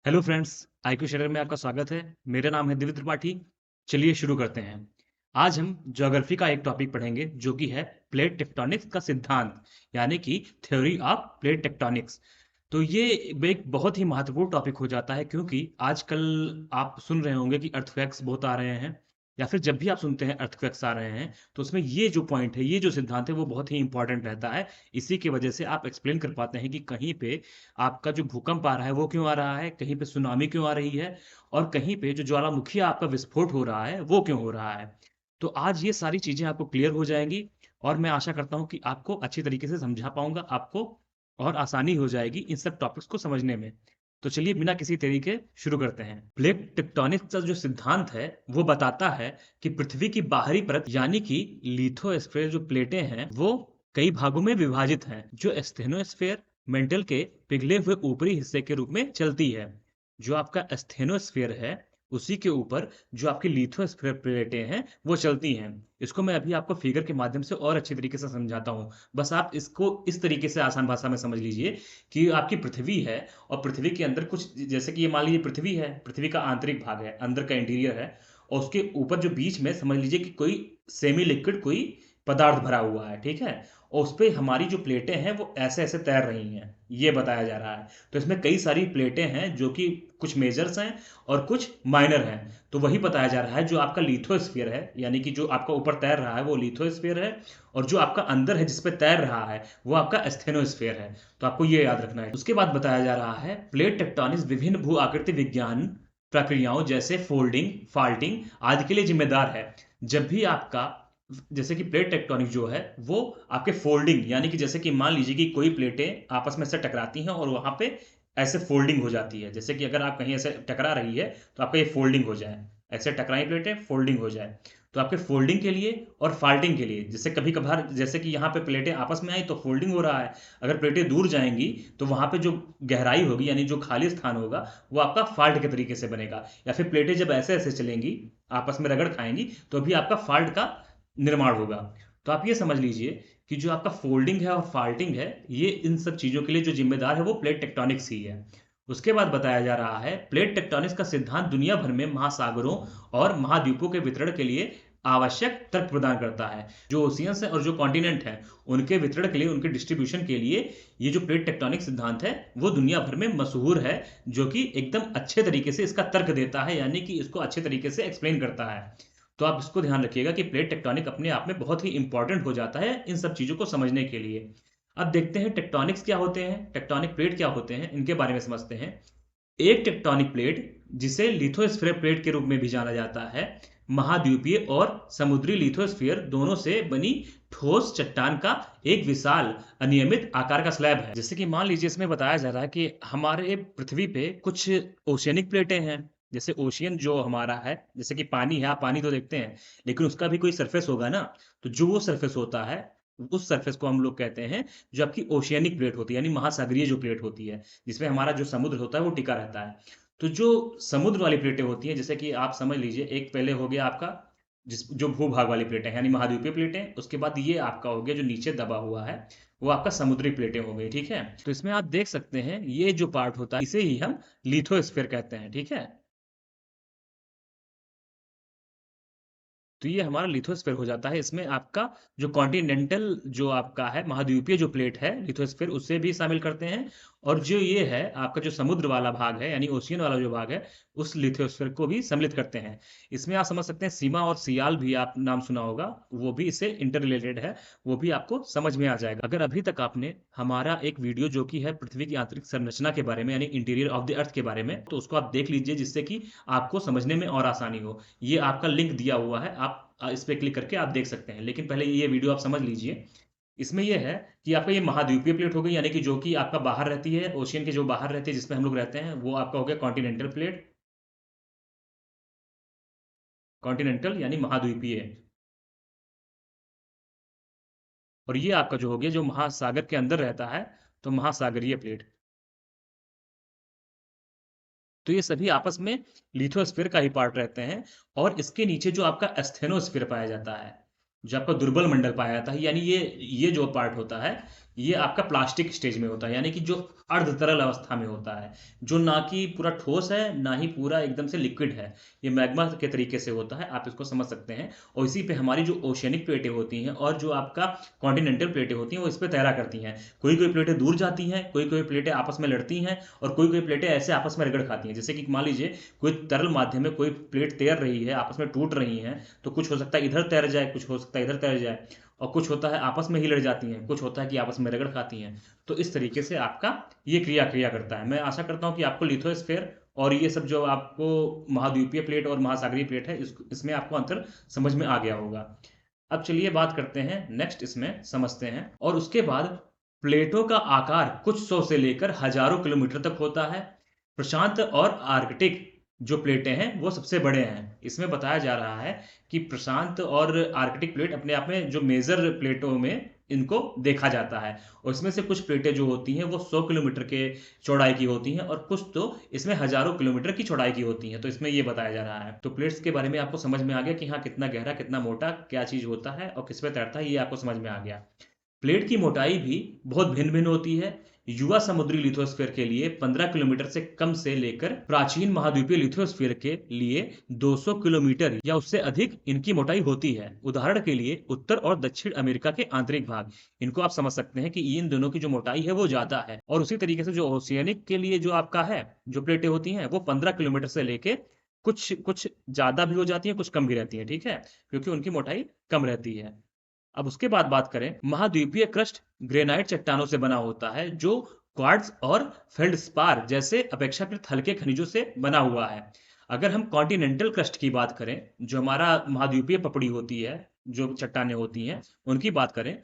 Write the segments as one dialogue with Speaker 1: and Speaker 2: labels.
Speaker 1: Hello friends, IQ share में आपका स्वागत है। मेरा नाम है दिव्य त्रिपाठी। चलिए शुरू करते हैं। आज हम ज्योग्राफी का एक टॉपिक पढ़ेंगे जो कि है प्लेट टेक्टोनिक्स का सिद्धांत, यानी कि थ्योरी ऑफ प्लेट टेक्टोनिक्स। तो ये एक बहुत ही महत्वपूर्ण टॉपिक हो जाता है क्योंकि आजकल आप सुन रहे होंगे कि अर्थक्वेक्स बहुत आ रहे हैं, या फिर जब भी आप सुनते हैं अर्थक्वेक्स आ रहे हैं तो उसमें ये जो पॉइंट है, ये जो सिद्धांत है वो बहुत ही इंपॉर्टेंट रहता है। इसी की वजह से आप एक्सप्लेन कर पाते हैं कि कहीं पे आपका जो भूकंप आ रहा है वो क्यों आ रहा है, कहीं पे सुनामी क्यों आ रही है, और कहीं पे जो ज्वालामुखी आपका विस्फोट हो रहा है वो क्यों हो रहा है। तो आज ये सारी चीज़ें आपको क्लियर हो जाएँगी और मैं आशा करता हूँ कि आपको अच्छी तरीके से समझा पाऊँगा आपको, और आसानी हो जाएगी इन सब टॉपिक्स को समझने में। तो चलिए बिना किसी देरी के शुरू करते हैं। प्लेट टेक्टोनिक्स का जो सिद्धांत है वो बताता है कि पृथ्वी की बाहरी परत यानी कि लिथोस्फीयर जो प्लेटें हैं वो कई भागों में विभाजित हैं, जो स्टेनोस्फीयर मेंटल के पिघले हुए ऊपरी हिस्से के रूप में चलती है। जो आपका स्टेनोस्फीयर है उसी के ऊपर जो आपकी लिथोस्फीयर प्लेटें हैं वो चलती हैं। इसको मैं अभी आपको फिगर के माध्यम से और अच्छी तरीके से समझाता हूँ। बस आप इसको इस तरीके से आसान भाषा में समझ लीजिए कि आपकी पृथ्वी है और पृथ्वी के अंदर कुछ, जैसे कि ये मान लीजिए पृथ्वी है, पृथ्वी का आंतरिक भाग है, अंदर का इंटीरियर है, और उसके ऊपर जो बीच में समझ लीजिए कि कोई सेमी लिक्विड कोई पदार्थ भरा हुआ है, ठीक है? और उस पे हमारी जो प्लेटें हैं वो ऐसे-ऐसे तैर रही हैं, ये बताया जा रहा है। तो इसमें कई सारी प्लेटें हैं जो कि कुछ मेजर्स हैं और कुछ माइनर हैं। तो वही बताया जा रहा है, जो आपका लिथोस्फीयर है, यानी कि जो आपका ऊपर तैर रहा है वो लिथोस्फीयर है, और जो आपका अंदर है जिस पे तैर रहा है वो आपका स्टेनोस्फीयर है। तो आपको ये याद रखना है। उसके बाद बताया जा रहा है प्लेट टेक्टोनिक्स विभिन्न भू आकृति विज्ञान प्रक्रियाओं जैसे फोल्डिंग, फाल्टिंग आदि के लिए जिम्मेदार है। जब भी आपका, जैसे कि प्लेट टेक्टोनिक जो है वो आपके फोल्डिंग, यानी कि जैसे कि मान लीजिए कि कोई प्लेटें आपस में से टकराती हैं और वहां पे ऐसे फोल्डिंग हो जाती है। जैसे कि अगर आप कहीं ऐसे टकरा रही है तो आपका ये फोल्डिंग हो जाए, ऐसे टकराई प्लेटें फोल्डिंग हो जाए। तो आपके फोल्डिंग के लिए और फाल्टिंग के लिए, जैसे कभी कभार जैसे कि यहाँ पे प्लेटें आपस में आई तो फोल्डिंग हो रहा है, अगर प्लेटें दूर जाएंगी तो वहां पे जो गहराई होगी यानी जो खाली स्थान होगा वो आपका फाल्ट के तरीके से बनेगा। या फिर प्लेटें जब ऐसे ऐसे चलेंगी, आपस में रगड़ खाएंगी, तो भी आपका फाल्ट का निर्माण होगा। तो आप ये समझ लीजिए कि जो आपका फोल्डिंग है और फाल्टिंग है, ये इन सब चीज़ों के लिए जो ज़िम्मेदार है वो प्लेट टेक्टोनिक्स ही है। उसके बाद बताया जा रहा है प्लेट टेक्टोनिक्स का सिद्धांत दुनिया भर में महासागरों और महाद्वीपों के वितरण के लिए आवश्यक तर्क प्रदान करता है। जो ओशियंस है और जो कॉन्टिनेंट है उनके वितरण के लिए, उनके डिस्ट्रीब्यूशन के लिए ये जो प्लेट टेक्टोनिक सिद्धांत है वो दुनिया भर में मशहूर है, जो कि एकदम अच्छे तरीके से इसका तर्क देता है, यानी कि इसको अच्छे तरीके से एक्सप्लेन करता है। तो आप इसको ध्यान रखिएगा कि प्लेट टेक्टोनिक अपने आप में बहुत ही इंपॉर्टेंट हो जाता है इन सब चीज़ों को समझने के लिए। अब देखते हैं टेक्टोनिक्स क्या होते हैं, टेक्टोनिक प्लेट क्या होते हैं, इनके बारे में समझते हैं। एक टेक्टोनिक प्लेट, जिसे लिथोस्फीयर प्लेट के रूप में भी जाना जाता है, महाद्वीपीय और समुद्री लिथोस्फीयर दोनों से बनी ठोस चट्टान का एक विशाल अनियमित आकार का स्लैब है। जैसे कि मान लीजिए इसमें बताया जा रहा है कि हमारे पृथ्वी पे कुछ ओशियनिक प्लेटें हैं। जैसे ओशियन जो हमारा है, जैसे कि पानी है, आप पानी तो देखते हैं, लेकिन उसका भी कोई सरफेस होगा ना। तो जो वो सरफेस होता है, उस सरफेस को हम लोग कहते हैं जो आपकी ओशियनिक प्लेट होती है, यानी महासागरीय जो प्लेट होती है, जिसमें हमारा जो समुद्र होता है वो टिका रहता है। तो जो समुद्र वाली प्लेटें होती हैं, जैसे कि आप समझ लीजिए, एक पहले हो गया आपका जिस जो भूभाग वाली प्लेटें यानी महाद्वीपीय प्लेटें, उसके बाद ये आपका हो गया जो नीचे दबा हुआ है, वो आपका समुद्री प्लेटें हो गई, ठीक है? तो इसमें आप देख सकते हैं ये जो पार्ट होता है इसे ही हम लिथोस्फीयर कहते हैं, ठीक है? तो ये हमारा लिथोस्फीयर हो जाता है। इसमें आपका जो कॉन्टिनेंटल जो आपका है महाद्वीपीय जो प्लेट है लिथोस्फीयर, उसे भी शामिल करते हैं, और जो ये है आपका जो समुद्र वाला भाग है यानी ओशियन वाला जो भाग है, उस लिथोस्फीयर को भी सम्मिलित करते हैं। इसमें आप समझ सकते हैं सीमा और सियाल भी आप नाम सुना होगा, वो भी इससे इंटर रिलेटेड है, वो भी आपको समझ में आ जाएगा। अगर अभी तक आपने हमारा एक वीडियो जो कि है पृथ्वी की आंतरिक संरचना के बारे में यानी इंटीरियर ऑफ द अर्थ के बारे में, तो उसको आप देख लीजिए जिससे कि आपको समझने में और आसानी हो। ये आपका लिंक दिया हुआ है, आप इस पे क्लिक करके आप देख सकते हैं। लेकिन पहले ये वीडियो आप समझ लीजिए। इसमें ये है कि आपका ये महाद्वीपीय प्लेट हो गई, यानी कि जो कि आपका बाहर रहती है, ओशियन के जो बाहर रहती है जिसमें हम लोग रहते हैं, वो आपका हो गया कॉन्टिनेंटल प्लेट। कॉन्टिनेंटल यानी महाद्वीपीय। और ये आपका जो हो गया जो महासागर के अंदर रहता है, तो महासागरीय प्लेट। तो ये सभी आपस में लिथोस्फीयर का ही पार्ट रहते हैं। और इसके नीचे जो आपका स्टेनोस्फीयर पाया जाता है, जो आपका दुर्बल मंडल पाया जाता है, यानी ये जो पार्ट होता है, ये आपका प्लास्टिक स्टेज में होता है, यानी कि जो अर्ध तरल अवस्था में होता है, जो ना कि पूरा ठोस है ना ही पूरा एकदम से लिक्विड है। ये मैग्मा के तरीके से होता है, आप इसको समझ सकते हैं। और इसी पे हमारी जो ओशियनिक प्लेटें होती हैं और जो आपका कॉन्टिनेंटल प्लेटें होती हैं वो इस पे तैरा करती हैं। कोई कोई प्लेटें दूर जाती हैं, कोई कोई प्लेटें आपस में लड़ती हैं, और कोई कोई प्लेटें ऐसे आपस में रगड़ खाती हैं। जैसे कि मान लीजिए कोई तरल माध्यम में कोई प्लेट तैर रही है, आपस में टूट रही हैं, तो कुछ हो सकता है इधर तैर जाए, कुछ हो सकता है इधर तैर जाए, और कुछ होता है आपस में ही लड़ जाती हैं, कुछ होता है कि आपस में रगड़ खाती हैं। तो इस तरीके से आपका ये क्रिया करता है। मैं आशा करता हूँ कि आपको लिथोस्फेयर और ये सब जो आपको महाद्वीपीय प्लेट और महासागरीय प्लेट है इसमें आपको अंतर समझ में आ गया होगा। अब चलिए बात करते हैं नेक्स्ट, इसमें समझते हैं। और उसके बाद प्लेटों का आकार कुछ सौ से लेकर हजारों किलोमीटर तक होता है। प्रशांत और आर्कटिक जो प्लेटें हैं वो सबसे बड़े हैं। इसमें बताया जा रहा है कि प्रशांत और आर्कटिक प्लेट अपने आप में जो मेजर प्लेटों में इनको देखा जाता है। और इसमें से कुछ प्लेटें जो होती हैं वो 100 किलोमीटर के चौड़ाई की होती हैं, और कुछ तो इसमें हजारों किलोमीटर की चौड़ाई की होती हैं। तो इसमें ये बताया जा रहा है। तो प्लेट्स के बारे में आपको समझ में आ गया कि हाँ, कितना गहरा कितना मोटा क्या चीज होता है और किस पे तैरता है, ये आपको समझ में आ गया। प्लेट की मोटाई भी बहुत भिन्न भिन्न होती है। युवा समुद्री लिथोस्फीयर के लिए 15 किलोमीटर से कम से लेकर प्राचीन महाद्वीपीय लिथोस्फीयर के लिए 200 किलोमीटर या उससे अधिक इनकी मोटाई होती है। उदाहरण के लिए उत्तर और दक्षिण अमेरिका के आंतरिक भाग, इनको आप समझ सकते हैं कि इन दोनों की जो मोटाई है वो ज्यादा है। और उसी तरीके से जो ओशियनिक के लिए जो आपका है, जो प्लेटें होती हैं वो 15 किलोमीटर से लेके कुछ कुछ ज्यादा भी हो जाती है, कुछ कम भी रहती है, ठीक है, क्योंकि उनकी मोटाई कम रहती है। अब उसके बाद बात करें, महाद्वीपीय क्रस्ट ग्रेनाइट चट्टानों से बना होता है, जो क्वार्ट्ज और फेल्डस्पार जैसे अपेक्षाकृत हल्के खनिजों से बना हुआ है। अगर हम कॉन्टिनेंटल क्रस्ट की बात करें, जो हमारा महाद्वीपीय पपड़ी होती है, जो चट्टानें होती हैं उनकी बात करें,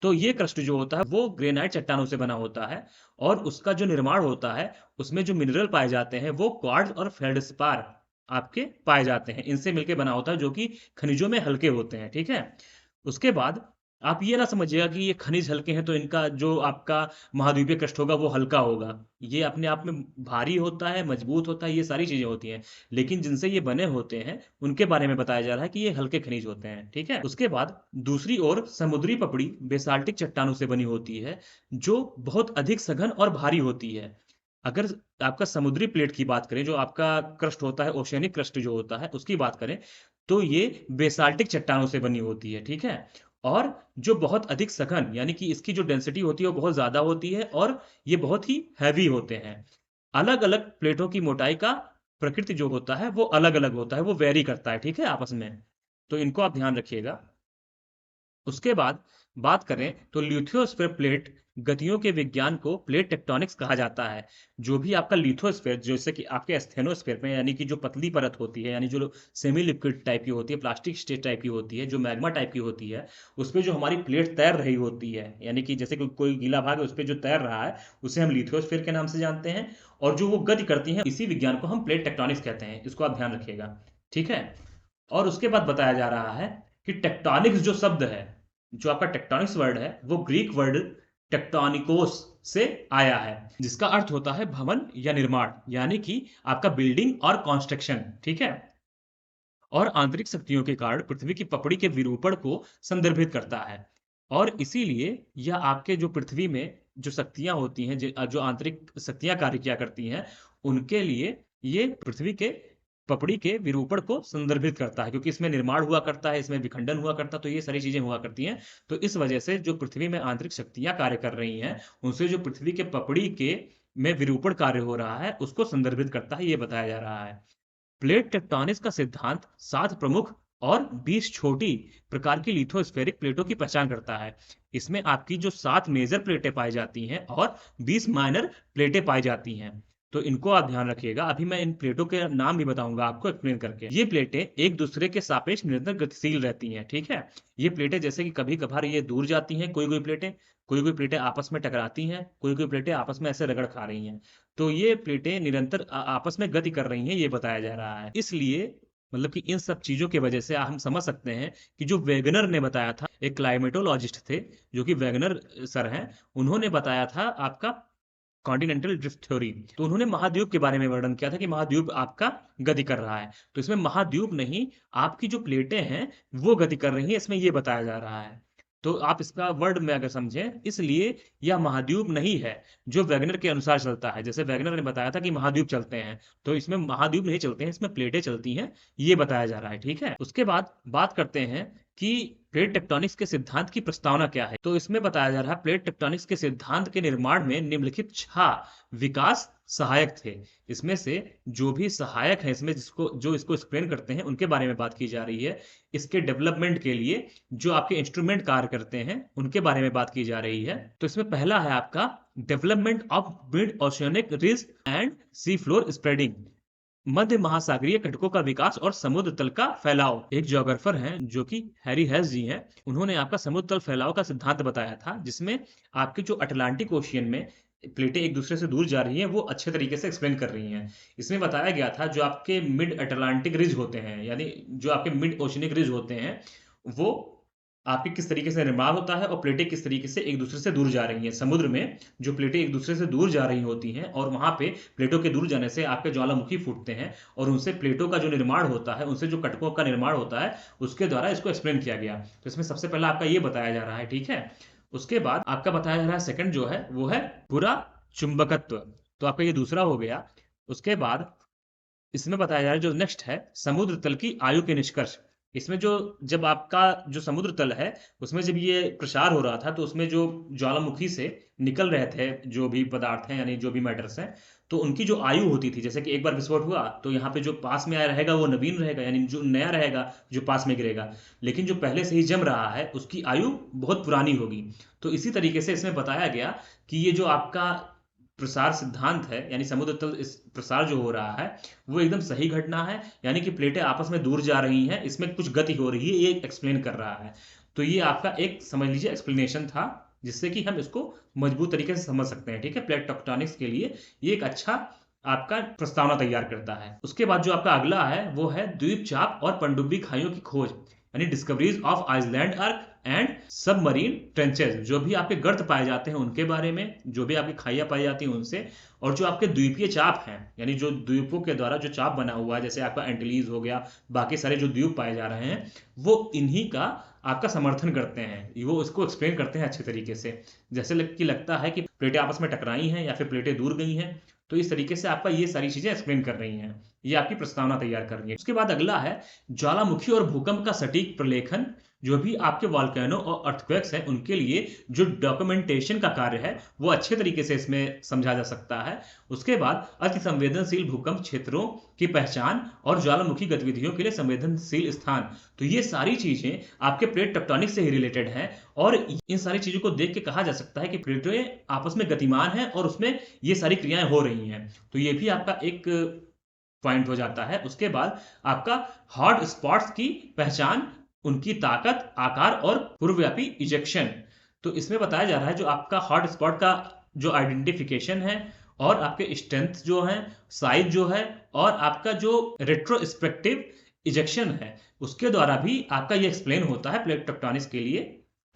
Speaker 1: तो ये क्रस्ट जो होता है वो ग्रेनाइट चट्टानों से बना होता है। और उसका जो निर्माण होता है, उसमें जो मिनरल पाए जाते हैं वो क्वार्ट्ज और फेल्डस्पार आपके पाए जाते हैं, इनसे मिलकर बना होता है, जो कि खनिजों में हल्के होते हैं, ठीक है। उसके बाद आप ये ना समझिएगा कि ये खनिज हल्के हैं तो इनका जो आपका महाद्वीपीय क्रस्ट होगा वो हल्का होगा। ये अपने आप में भारी होता है, मजबूत होता है, ये सारी चीजें होती हैं। लेकिन जिनसे ये बने होते हैं उनके बारे में बताया जा रहा है कि ये हल्के खनिज होते हैं, ठीक है। उसके बाद दूसरी ओर समुद्री पपड़ी बेसाल्टिक चट्टानों से बनी होती है, जो बहुत अधिक सघन और भारी होती है। अगर आपका समुद्री प्लेट की बात करें, जो आपका क्रस्ट होता है, ओशियनिक क्रस्ट जो होता है उसकी बात करें, तो ये बेसाल्टिक चट्टानों से बनी होती है, ठीक है। और जो बहुत अधिक सघन, यानी कि इसकी जो डेंसिटी होती है वो बहुत ज्यादा होती है, और ये बहुत ही हैवी होते हैं। अलग अलग प्लेटों की मोटाई का प्रकृति जो होता है वो अलग अलग होता है, वो वेरी करता है, ठीक है, आपस में। तो इनको आप ध्यान रखिएगा। उसके बाद बात करें तो लिथोस्फीयर प्लेट गतियों के विज्ञान को प्लेट टेक्टोनिक्स कहा जाता है। जो भी आपका लिथोस्फीयर, जैसे कि आपके स्टेनोस्फीयर में, यानी कि जो पतली परत होती है, यानी जो सेमी लिक्विड टाइप की होती है, प्लास्टिक स्टेज टाइप की होती है, जो मैग्मा टाइप की होती है, उस पर जो हमारी प्लेट तैर रही होती है, यानी कि जैसे कोई गीला भाग है उस पर जो तैर रहा है, उसे हम लिथोस्फीयर के नाम से जानते हैं। और जो वो गति करती हैं, इसी विज्ञान को हम प्लेट टेक्टोनिक्स कहते हैं। इसको आप ध्यान रखिएगा, ठीक है। और उसके बाद बताया जा रहा है कि टेक्टोनिक्स जो शब्द है, जो आपका टेक्टोनिक्स वर्ड है, वो ग्रीक वर्ड टेक्टोनिकोस से आया है, जिसका अर्थ होता है भवन या निर्माण, यानी कि आपका बिल्डिंग और कंस्ट्रक्शन, ठीक है। और आंतरिक शक्तियों के कारण पृथ्वी की पपड़ी के विरूपण को संदर्भित करता है। और इसीलिए यह आपके जो पृथ्वी में जो शक्तियां होती हैं, जो आंतरिक शक्तियां कार्य किया करती हैं, उनके लिए ये पृथ्वी के पपड़ी के विरूपण को संदर्भित करता है, क्योंकि इसमें निर्माण हुआ करता है, इसमें विखंडन हुआ करता है, तो ये सारी चीजें हुआ करती हैं। तो इस वजह से जो पृथ्वी में आंतरिक शक्तियां कार्य कर रही हैं, उनसे जो पृथ्वी के पपड़ी के में विरूपण कार्य हो रहा है उसको संदर्भित करता है, ये बताया जा रहा है। प्लेट टेक्टोनिक्स का सिद्धांत 7 प्रमुख और 20 छोटी प्रकार की लिथोस्फेरिक प्लेटों की पहचान करता है। इसमें आपकी जो 7 मेजर प्लेटें पाई जाती हैं और 20 माइनर प्लेटें पाई जाती हैं। तो इनको आप ध्यान रखिएगा। अभी मैं इन प्लेटों के नाम भी बताऊंगा आपको एक्सप्लेन करके। ये प्लेटें एक दूसरे के सापेक्ष निरंतर गतिशील रहती हैं, ठीक है। ये प्लेटें जैसे कि कभी कभार ये दूर जाती हैं, कोई कोई प्लेटें आपस में टकराती हैं, कोई कोई प्लेटें आपस में ऐसे रगड़ खा रही हैं। तो ये प्लेटें निरंतर आपस में गति कर रही हैं, ये बताया जा रहा है। इसलिए मतलब कि इन सब चीजों की वजह से हम समझ सकते हैं कि जो वेगनर ने बताया था, एक क्लाइमेटोलॉजिस्ट थे जो कि वेगनर सर हैं, उन्होंने बताया था आपका कॉन्टिनेंटल ड्रिफ्ट थ्योरी। तो उन्होंने महाद्वीप के बारे में वर्णन किया था कि महाद्वीप आपका गति कर रहा है। तो इसमें महाद्वीप नहीं, आपकी जो प्लेटें हैं वो गति कर रही हैं, इसमें ये बताया जा रहा है। तो आप इसका वर्ड में अगर समझें, इसलिए यह महाद्वीप नहीं है जो वैगनर के अनुसार चलता है। जैसे वैगनर ने बताया था कि महाद्वीप चलते हैं, तो इसमें महाद्वीप नहीं चलते हैं, इसमें प्लेटें चलती हैं, ये बताया जा रहा है। ठीक है, उसके बाद बात करते हैं कि प्लेट टेक्टोनिक्स के सिद्धांत की प्रस्तावना क्या है। तो इसमें बताया जा रहा है प्लेट टेक्टोनिक्स के सिद्धांत के निर्माण में निम्नलिखित 6 विकास सहायक थे। इसमें से जो भी सहायक है, इसमें जिसको जो इसको एक्सप्लेन करते हैं, उनके बारे में बात की जा रही है। इसके डेवलपमेंट के लिए जो आपके इंस्ट्रूमेंट कार्य करते हैं, उनके बारे में बात की जा रही है। तो इसमें पहला है आपका development of mid oceanic ridge and sea floor spreading, मध्य महासागरीय घटकों का विकास और समुद्र तल का फैलाव। एक ज्योग्राफर हैं जो कि हैरी हेस जी हैं, उन्होंने आपका समुद्र तल फैलाव का सिद्धांत बताया था, जिसमें आपके जो अटलांटिक ओशियन में प्लेटें एक दूसरे से दूर जा रही हैं, वो अच्छे तरीके से एक्सप्लेन कर रही हैं। इसमें बताया गया था जो आपके मिड अटलांटिक रिज होते हैं, यानी जो आपके मिड ओशियनिक रिज होते हैं, वो आपके किस तरीके से निर्माण होता है और प्लेटें किस तरीके से एक दूसरे से दूर जा रही हैं। समुद्र में जो प्लेटें एक दूसरे से दूर जा रही होती हैं और वहां पे प्लेटों के दूर जाने से आपके ज्वालामुखी फूटते हैं और उनसे प्लेटों का जो निर्माण होता है, उनसे जो कटकों का निर्माण होता है, उसके द्वारा इसको एक्सप्लेन किया गया। तो इसमें सबसे पहला आपका ये बताया जा रहा है। ठीक है, उसके बाद आपका बताया जा रहा है सेकंड जो है वो है पूरा चुंबकत्व, तो आपका ये दूसरा हो गया। उसके बाद इसमें बताया जा रहा है जो नेक्स्ट है समुद्र तल की आयु के निष्कर्ष। इसमें जो जब आपका जो समुद्र तल है, उसमें जब ये प्रसार हो रहा था, तो उसमें जो ज्वालामुखी से निकल रहे थे जो भी पदार्थ हैं, यानी जो भी मैटर्स हैं, तो उनकी जो आयु होती थी, जैसे कि एक बार विस्फोट हुआ तो यहाँ पे जो पास में आया रहेगा वो नवीन रहेगा, यानी जो नया रहेगा जो पास में गिरेगा। लेकिन जो पहले से ही जम रहा है उसकी आयु बहुत पुरानी होगी। तो इसी तरीके से इसमें बताया गया कि ये जो आपका प्रसार सिद्धांत है, यानी समुद्र तल इस प्रसार जो हो रहा है, वो एकदम सही घटना है, यानी कि प्लेटें आपस में दूर जा रही हैं, इसमें कुछ गति हो रही है, ये एक्सप्लेन कर रहा है। तो ये आपका एक समझ लीजिए एक्सप्लेनेशन था, जिससे कि हम इसको मजबूत तरीके से समझ सकते हैं। ठीक है, प्लेट टेक्टोनिक्स के लिए ये एक अच्छा आपका प्रस्तावना तैयार करता है। उसके बाद जो आपका अगला है वो है द्वीप चाप और पनडुब्बी खाइयों की खोज, यानी discoveries of island arc and submarine trenches. जो भी आपके गर्त पाए जाते हैं उनके बारे में, जो भी आपकी खाइयां पाई जाती हैं उनसे, और जो आपके द्वीपीय चाप हैं, यानी जो द्वीपों के द्वारा जो चाप बना हुआ है, जैसे आपका एंटिलीज हो गया, बाकी सारे जो द्वीप पाए जा रहे हैं, वो इन्हीं का आपका समर्थन करते हैं। वो इसको एक्सप्लेन करते हैं अच्छे तरीके से, जैसे कि लगता है कि प्लेटें आपस में टकराई हैं या फिर प्लेटें दूर गई हैं। तो इस तरीके से आपका ये सारी चीजें एक्सप्लेन कर रही हैं, ये आपकी प्रस्तावना तैयार कर रही है। उसके बाद अगला है ज्वालामुखी और भूकंप का सटीक प्रलेखन। जो भी आपके वॉल्केनो और अर्थक्वेक्स हैं, उनके लिए जो डॉक्यूमेंटेशन का कार्य है वो अच्छे तरीके से इसमें समझा जा सकता है। उसके बाद अति संवेदनशील भूकंप क्षेत्रों की पहचान और ज्वालामुखी गतिविधियों के लिए संवेदनशील स्थान। तो ये सारी चीजें आपके प्लेट टेक्टोनिक्स से ही रिलेटेड हैं, और इन सारी चीजों को देख के कहा जा सकता है कि प्लेटें आपस में गतिमान हैं और उसमें ये सारी क्रियाएं हो रही हैं। तो ये भी आपका एक पॉइंट हो जाता है। उसके बाद आपका हॉट स्पॉट्स की पहचान, उनकी ताकत, आकार और पूर्वव्यापी इजेक्शन। तो इसमें बताया जा रहा है जो आपका हॉट स्पॉट का जो आइडेंटिफिकेशन है, और आपके स्ट्रेंथ जो है, साइज जो है, और आपका जो रेट्रोस्पेक्टिव इजेक्शन है, उसके द्वारा भी आपका ये एक्सप्लेन होता है प्लेट टेक्टोनिक्स के लिए।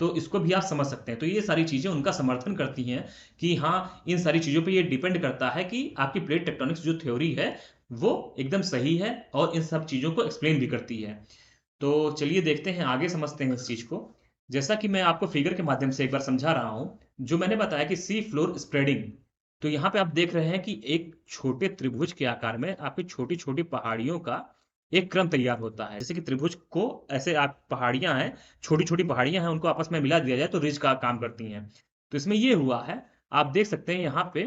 Speaker 1: तो इसको भी आप समझ सकते हैं। तो ये सारी चीजें उनका समर्थन करती हैं कि हाँ, इन सारी चीजों पे ये डिपेंड करता है कि आपकी प्लेट टेक्टोनिक्स जो थ्योरी है वो एकदम सही है और इन सब चीजों को एक्सप्लेन भी करती है। तो चलिए देखते हैं, आगे समझते हैं इस चीज को। जैसा कि मैं आपको फिगर के माध्यम से एक बार समझा रहा हूं, जो मैंने बताया कि सी फ्लोर स्प्रेडिंग। तो यहाँ पे आप देख रहे हैं कि एक छोटे त्रिभुज के आकार में आपकी छोटी छोटी पहाड़ियों का एक क्रम तैयार होता है। जैसे कि त्रिभुज को ऐसे आप पहाड़ियां हैं, छोटी छोटी पहाड़ियां हैं, उनको आपस में मिला दिया जाए तो रिज का काम करती हैं। तो इसमें ये हुआ है, आप देख सकते हैं यहाँ पे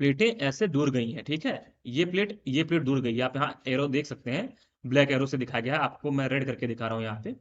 Speaker 1: प्लेटें ऐसे दूर गई हैं। ठीक है, ये प्लेट दूर गई है, आप यहाँ एरो देख सकते हैं, ब्लैक एरो से दिखाया गया है, आपको मैं रेड करके दिखा रहा हूँ यहाँ पे।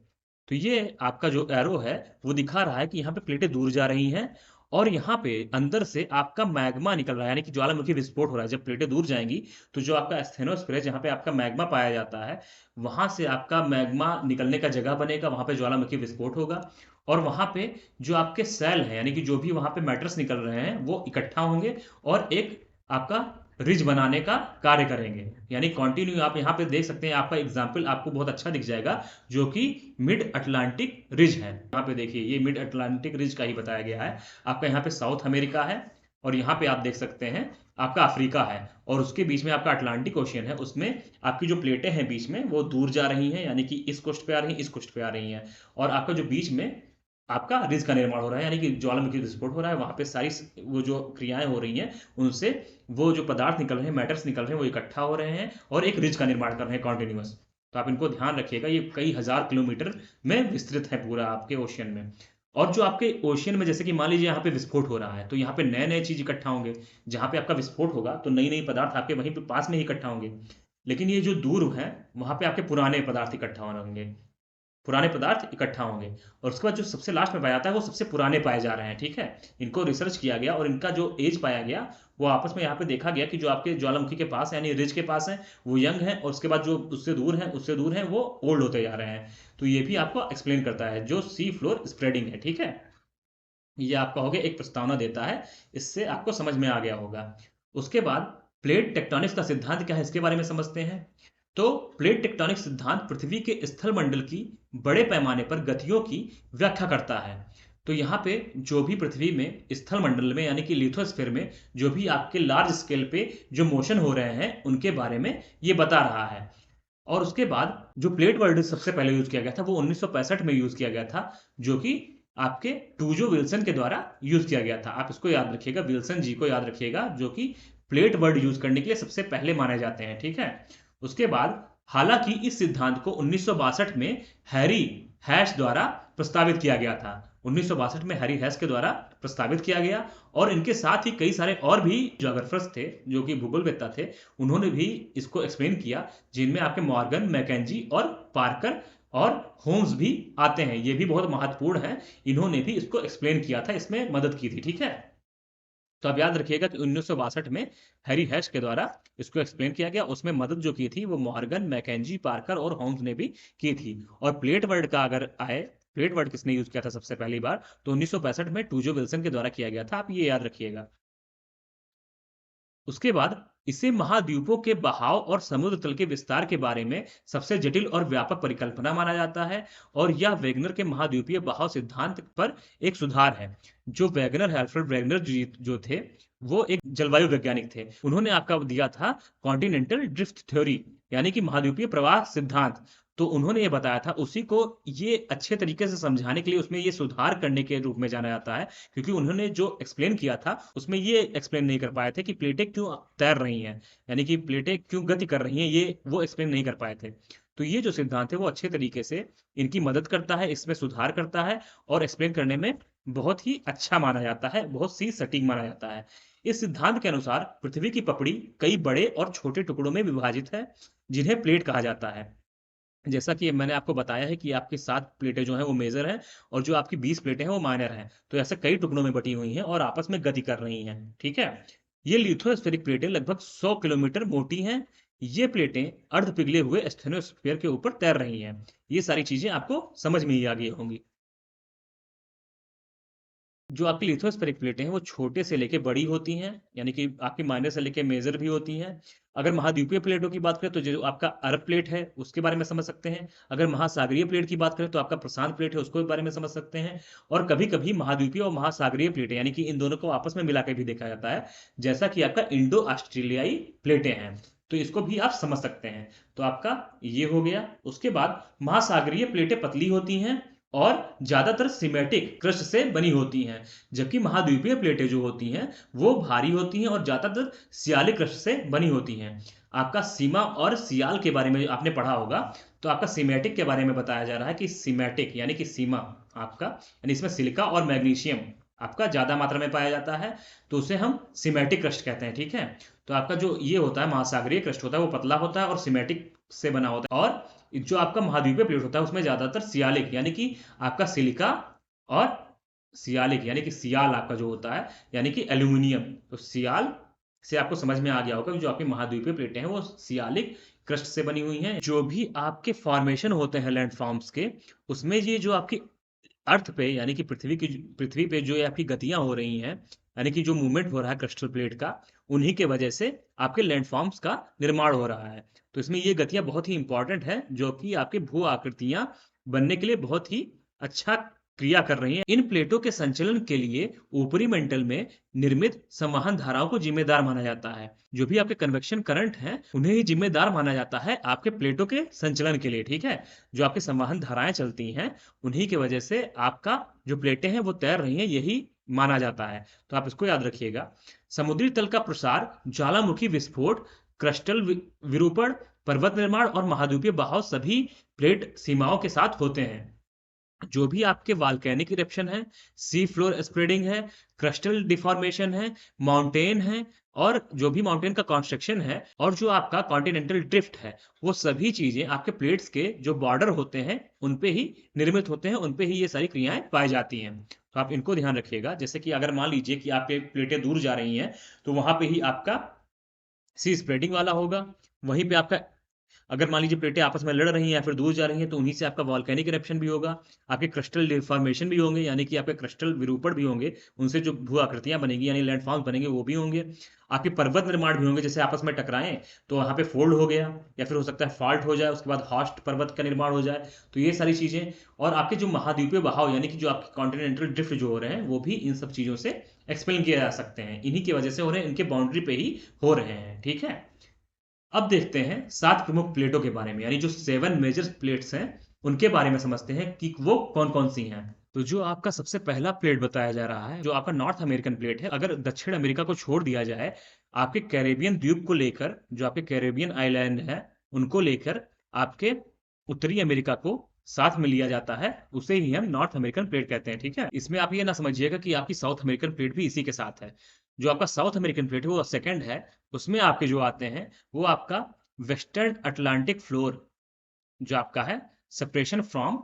Speaker 1: तो ये आपका जो एरो है वो दिखा रहा है कि यहाँ पे प्लेटें दूर जा रही हैं, और यहाँ पे अंदर से आपका मैग्मा निकल रहा है, यानी कि ज्वालामुखी विस्फोट हो रहा है। जब प्लेटें दूर जाएंगी तो जो आपका एस्थेनोस्फीयर है, जहाँ पे आपका मैग्मा पाया जाता है, वहां से आपका मैग्मा निकलने का जगह बनेगा, वहां पे ज्वालामुखी विस्फोट होगा, और वहां पे जो आपके सेल है, यानी कि जो भी वहां पे मैटर्स निकल रहे हैं, वो इकट्ठा होंगे और एक आपका रिज बनाने का कार्य करेंगे। यानी कंटिन्यू आप यहाँ पे देख सकते हैं, आपका एग्जाम्पल आपको बहुत अच्छा दिख जाएगा, जो कि मिड अटलांटिक रिज है। यहाँ पे देखिए, ये मिड अटलांटिक रिज का ही बताया गया है। आपका यहाँ पे साउथ अमेरिका है, और यहाँ पे आप देख सकते हैं आपका अफ्रीका है, और उसके बीच में आपका अटलांटिक ओशियन है। उसमें आपकी जो प्लेटें हैं बीच में वो दूर जा रही हैं, यानी कि इस कोस्ट पे आ रही हैं, इस कोस्ट पे आ रही हैं, और आपका जो बीच में आपका रिज का निर्माण हो रहा है, यानी कि ज्वालामुखी विस्फोट हो रहा है, वहां पे सारी वो जो क्रियाएं हो रही हैं उनसे वो जो पदार्थ निकल रहे हैं, मैटर्स निकल रहे हैं, वो इकट्ठा हो रहे हैं और एक रिज का निर्माण कर रहे हैं कॉन्टिन्यूअस। तो आप इनको ध्यान रखिएगा, ये कई हजार किलोमीटर में विस्तृत है पूरा आपके ओशियन में। और जो आपके ओशियन में जैसे कि मान लीजिए यहाँ पे विस्फोट हो रहा है, तो यहाँ पे नए नए चीज इकट्ठा होंगे। जहां पे आपका विस्फोट होगा तो नई नई पदार्थ आपके वहीं पे पास में ही इकट्ठा होंगे। लेकिन ये जो दूर है वहां पे आपके पुराने पदार्थ इकट्ठा होंगे, पुराने पदार्थ इकट्ठा होंगे। और उसके बाद जो सबसे लास्ट में पाया जाता है वो सबसे पुराने पाए जा रहे हैं, ठीक है। इनको रिसर्च किया गया और इनका जो एज पाया गया वो आपस में यहाँ पे देखा गया कि जो आपके ज्वालामुखी के पास है यानी रिज के पास है वो यंग है, और उसके बाद जो उससे दूर है वो ओल्ड होते जा रहे हैं। तो ये भी आपको एक्सप्लेन करता है जो सी फ्लोर स्प्रेडिंग है, ठीक है। ये आपका हो गया, एक प्रस्तावना देता है, इससे आपको समझ में आ गया होगा। उसके बाद प्लेट टेक्टोनिक्स का सिद्धांत क्या है इसके बारे में समझते हैं। तो प्लेट टेक्टोनिक सिद्धांत पृथ्वी के स्थल मंडल की बड़े पैमाने पर गतियों की व्याख्या करता है। तो यहाँ पे जो भी पृथ्वी में स्थल मंडल में यानी कि लिथोस्फीयर में जो भी आपके लार्ज स्केल पे जो मोशन हो रहे हैं उनके बारे में ये बता रहा है। और उसके बाद जो प्लेट वर्ल्ड सबसे पहले यूज किया गया था वो 1965 में यूज किया गया था, जो कि आपके टूजो विल्सन के द्वारा यूज किया गया था। आप इसको याद रखिएगा, विल्सन जी को याद रखिएगा, जो कि प्लेट वर्ड यूज करने के लिए सबसे पहले माने जाते हैं, ठीक है। उसके बाद हालांकि इस सिद्धांत को 1962 में हैरी हैश द्वारा प्रस्तावित किया गया था। 1962 में हैरी हैश के द्वारा प्रस्तावित किया गया, और इनके साथ ही कई सारे और भी ज्योग्राफर्स थे जो कि भूगोलवेत्ता थे, उन्होंने भी इसको एक्सप्लेन किया, जिनमें आपके मॉर्गन, मैकेंजी और पार्कर और होम्स भी आते हैं। ये भी बहुत महत्वपूर्ण है, इन्होंने भी इसको एक्सप्लेन किया था, इसमें मदद की थी, ठीक है। तो आप याद रखिएगा कि 1962 में हैरी हैश के द्वारा इसको एक्सप्लेन किया गया, उसमें मदद जो की थी वो मॉर्गन, मैकेंजी, पार्कर और होम्स ने भी की थी। और प्लेट वर्ड का अगर आए, प्लेट वर्ड किसने यूज किया था सबसे पहली बार, तो 1965 में टूजो विल्सन के द्वारा किया गया था, आप ये याद रखिएगा। उसके बाद इसे महाद्वीपों के बहाव और समुद्र तल के विस्तार के बारे में सबसे जटिल और व्यापक परिकल्पना माना जाता है। और यह वेगनर के महाद्वीपीय बहाव सिद्धांत पर एक सुधार है। जो वेगनर है, अल्फ्रेड वेगनर जी जो थे, वो एक जलवायु वैज्ञानिक थे। उन्होंने आपका दिया था कॉन्टिनेंटल ड्रिफ्ट थ्योरी, यानी कि महाद्वीपीय प्रवाह सिद्धांत। तो उन्होंने ये बताया था, उसी को ये अच्छे तरीके से समझाने के लिए उसमें ये सुधार करने के रूप में जाना जाता है, क्योंकि उन्होंने जो एक्सप्लेन किया था उसमें ये एक्सप्लेन नहीं कर पाए थे कि प्लेटें क्यों तैर रही हैं, यानी कि प्लेटें क्यों गति कर रही हैं, ये वो एक्सप्लेन नहीं कर पाए थे। तो ये जो सिद्धांत है वो अच्छे तरीके से इनकी मदद करता है, इसमें सुधार करता है, और एक्सप्लेन करने में बहुत ही अच्छा माना जाता है, बहुत सी सटीक माना जाता है। इस सिद्धांत के अनुसार पृथ्वी की पपड़ी कई बड़े और छोटे टुकड़ों में विभाजित है, जिन्हें प्लेट कहा जाता है। जैसा कि मैंने आपको बताया है कि आपकी 7 प्लेटें जो हैं वो मेजर हैं, और जो आपकी 20 प्लेटें हैं वो माइनर हैं। तो ऐसे कई टुकड़ों में बटी हुई हैं और आपस में गति कर रही हैं, ठीक है। ये लिथोस्फेरिक प्लेटें लगभग 100 किलोमीटर मोटी हैं। ये प्लेटें अर्ध पिघले हुए स्टेनोस्फीयर के ऊपर तैर रही हैं। ये सारी चीजें आपको समझ में ही आ गई होंगी। जो आपकी लिथोस्फेरिक प्लेटें हैं वो छोटे से लेके बड़ी होती हैं, यानी कि आपकी माइनर से लेके मेजर भी होती हैं। अगर महाद्वीपीय प्लेटों की बात करें तो जो आपका अरब प्लेट है उसके बारे में समझ सकते हैं। अगर महासागरीय प्लेट की बात करें तो आपका प्रशांत प्लेट है, उसके बारे में समझ सकते हैं। और कभी कभी महाद्वीपीय और महासागरीय प्लेटें, यानी कि इन दोनों को आपस में मिला के भी देखा जाता है, जैसा कि आपका इंडो ऑस्ट्रेलियाई प्लेटें हैं, तो इसको भी आप समझ सकते हैं। तो आपका ये हो गया। उसके बाद महासागरीय प्लेटें पतली होती हैं और ज्यादातर सिमेटिक क्रस्ट से बनी होती हैं, जबकि महाद्वीपीय प्लेटें जो होती हैं वो भारी होती हैं और ज्यादातर सियालिक क्रस्ट से बनी होती हैं। आपका सीमा और सियाल के बारे में आपने पढ़ा होगा, तो आपका सीमेटिक के बारे में बताया जा रहा है कि सीमेटिक यानी कि सीमा आपका, यानी इसमें सिलिका और मैग्नीशियम आपका ज्यादा मात्रा में पाया जाता है, तो उसे हम सीमेटिक क्रस्ट कहते हैं, ठीक है। तो आपका जो ये होता है महासागरीय क्रस्ट होता है वो पतला होता है और सीमेटिक से बना होता है, और जो आपका महाद्वीपीय प्लेट होता है उसमें ज्यादातर सियालिक यानी कि आपका सिलिका और सियालिक यानी कि सियाल आपका जो होता है, यानी कि एल्यूमिनियम। तो सियाल से आपको समझ में आ गया होगा कि जो आपकी महाद्वीपीय प्लेटें हैं वो सियालिक क्रस्ट से बनी हुई हैं। जो भी आपके फॉर्मेशन होते हैं लैंडफॉर्म्स के, उसमें ये जो आपकी अर्थ पे यानी कि पृथ्वी पे जो ये आपकी गतियां हो रही हैं, यानी कि जो मूवमेंट हो रहा है क्रिस्टल प्लेट का, उन्हीं के वजह से आपके लैंडफॉर्म्स का निर्माण हो रहा है। तो इसमें ये गतियां बहुत ही इंपॉर्टेंट है, जो कि आपके भू आकृतियां बनने के लिए बहुत ही अच्छा क्रिया कर रही हैं। इन प्लेटों के संचलन के लिए ऊपरी मेंटल में निर्मित संवहन धाराओं को जिम्मेदार माना जाता है। जो भी आपके कन्वेक्शन करंट हैं, उन्हें ही जिम्मेदार माना जाता है आपके प्लेटों के संचलन के लिए, ठीक है? जो आपकी संवहन धाराएं चलती हैं, उन्हीं की वजह से आपका जो प्लेटें हैं वो तैर रही हैं, यही माना जाता है। तो आप इसको याद रखिएगा। समुद्री तल का प्रसार, ज्वालामुखी विस्फोट, क्रस्टल विरूपण, पर्वत निर्माण और महाद्वीपीय बहाव सभी प्लेट सीमाओं के साथ होते हैं। जो भी आपके वॉल्केनिक इरप्शन है, सी फ्लोर स्प्रेडिंग है, क्रिस्टल डिफॉर्मेशन है, माउंटेन है, और जो भी माउंटेन का कंस्ट्रक्शन है, और जो आपका कॉन्टिनेंटल ड्रिफ्ट है, वो सभी चीजें आपके प्लेट्स के जो बॉर्डर होते हैं उन पे ही निर्मित होते हैं, उन पे ही ये सारी क्रियाएं पाई जाती हैं। तो आप इनको ध्यान रखिएगा। जैसे कि अगर मान लीजिए कि आपके प्लेटें दूर जा रही हैं, तो वहां पे ही आपका सी स्प्रेडिंग वाला होगा। वहीं पे आपका, अगर मान लीजिए प्लेटें आपस में लड़ रही हैं या फिर दूर जा रही हैं, तो उन्हीं से आपका वॉल्केनिक इरप्शन भी होगा। आपके क्रिस्टल डिफॉर्मेशन भी होंगे, यानी कि आपके क्रिस्टल विरूपण भी होंगे। उनसे जो भू आकृतियां बनेंगी यानी लैंडफॉर्म्स बनेंगे वो भी होंगे। आपके पर्वत निर्माण भी होंगे, जैसे आपस में टकराएं तो वहां पे फोल्ड हो गया, या फिर हो सकता है फॉल्ट हो जाए, उसके बाद हॉस्ट पर्वत का निर्माण हो जाए। तो ये सारी चीजें, और आपके जो महाद्वीपीय बहाव यानी कि जो आपके कॉन्टिनेंटल ड्रिफ्ट जो हो रहे हैं, वो भी इन सब चीजों से एक्सप्लेन किया जा सकते हैं। इन्हीं की वजह से हो रहे हैं, इनके बाउंड्री पे ही हो रहे हैं, ठीक है? अब देखते हैं 7 प्रमुख प्लेटों के बारे में, यानी जो 7 मेजर प्लेट्स हैं उनके बारे में समझते हैं कि वो कौन कौन सी हैं। तो जो आपका सबसे पहला प्लेट बताया जा रहा है, जो आपका नॉर्थ अमेरिकन प्लेट है, अगर दक्षिण अमेरिका को छोड़ दिया जाए, आपके कैरेबियन द्वीप को लेकर, जो आपके कैरेबियन आइलैंड है उनको लेकर आपके उत्तरी अमेरिका को साथ में लिया जाता है, उसे ही हम नॉर्थ अमेरिकन प्लेट कहते हैं, ठीक है? इसमें आप ये ना समझिएगा कि आपकी साउथ अमेरिकन प्लेट भी इसी के साथ है। जो आपका साउथ अमेरिकन प्लेट है वो सेकंड है। उसमें आपके जो आते हैं वो आपका वेस्टर्न अटलांटिक फ्लोर, जो आपका है separation from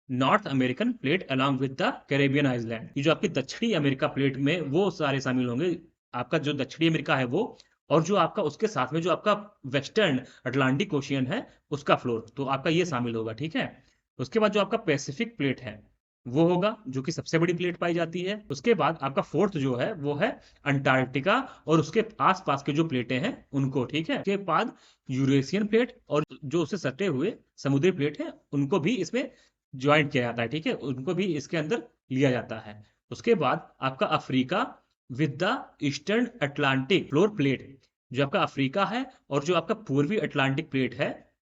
Speaker 1: north American plate along with the Caribbean island. ये जो आपकी दक्षिणी अमेरिका प्लेट में वो सारे शामिल होंगे। आपका जो दक्षिणी अमेरिका है वो, और जो आपका उसके साथ में जो आपका वेस्टर्न अटलांटिक ओशियन है उसका फ्लोर, तो आपका ये शामिल होगा, ठीक है? उसके बाद जो आपका पैसिफिक प्लेट है वो होगा, जो कि सबसे बड़ी प्लेट पाई जाती है। उसके बाद आपका फोर्थ जो है वो है अंटार्कटिका और उसके आसपास के जो प्लेटें हैं उनको, ठीक है? उसके बाद यूरेशियन प्लेट और जो उससे सटे हुए समुद्री प्लेट है उनको भी इसमें ज्वाइंट किया जाता है, ठीक है? उनको भी इसके अंदर लिया जाता है। उसके बाद आपका Africa with the eastern Atlantic floor plate, जो आपका अफ्रीका है और जो आपका पूर्वी अटलांटिक प्लेट है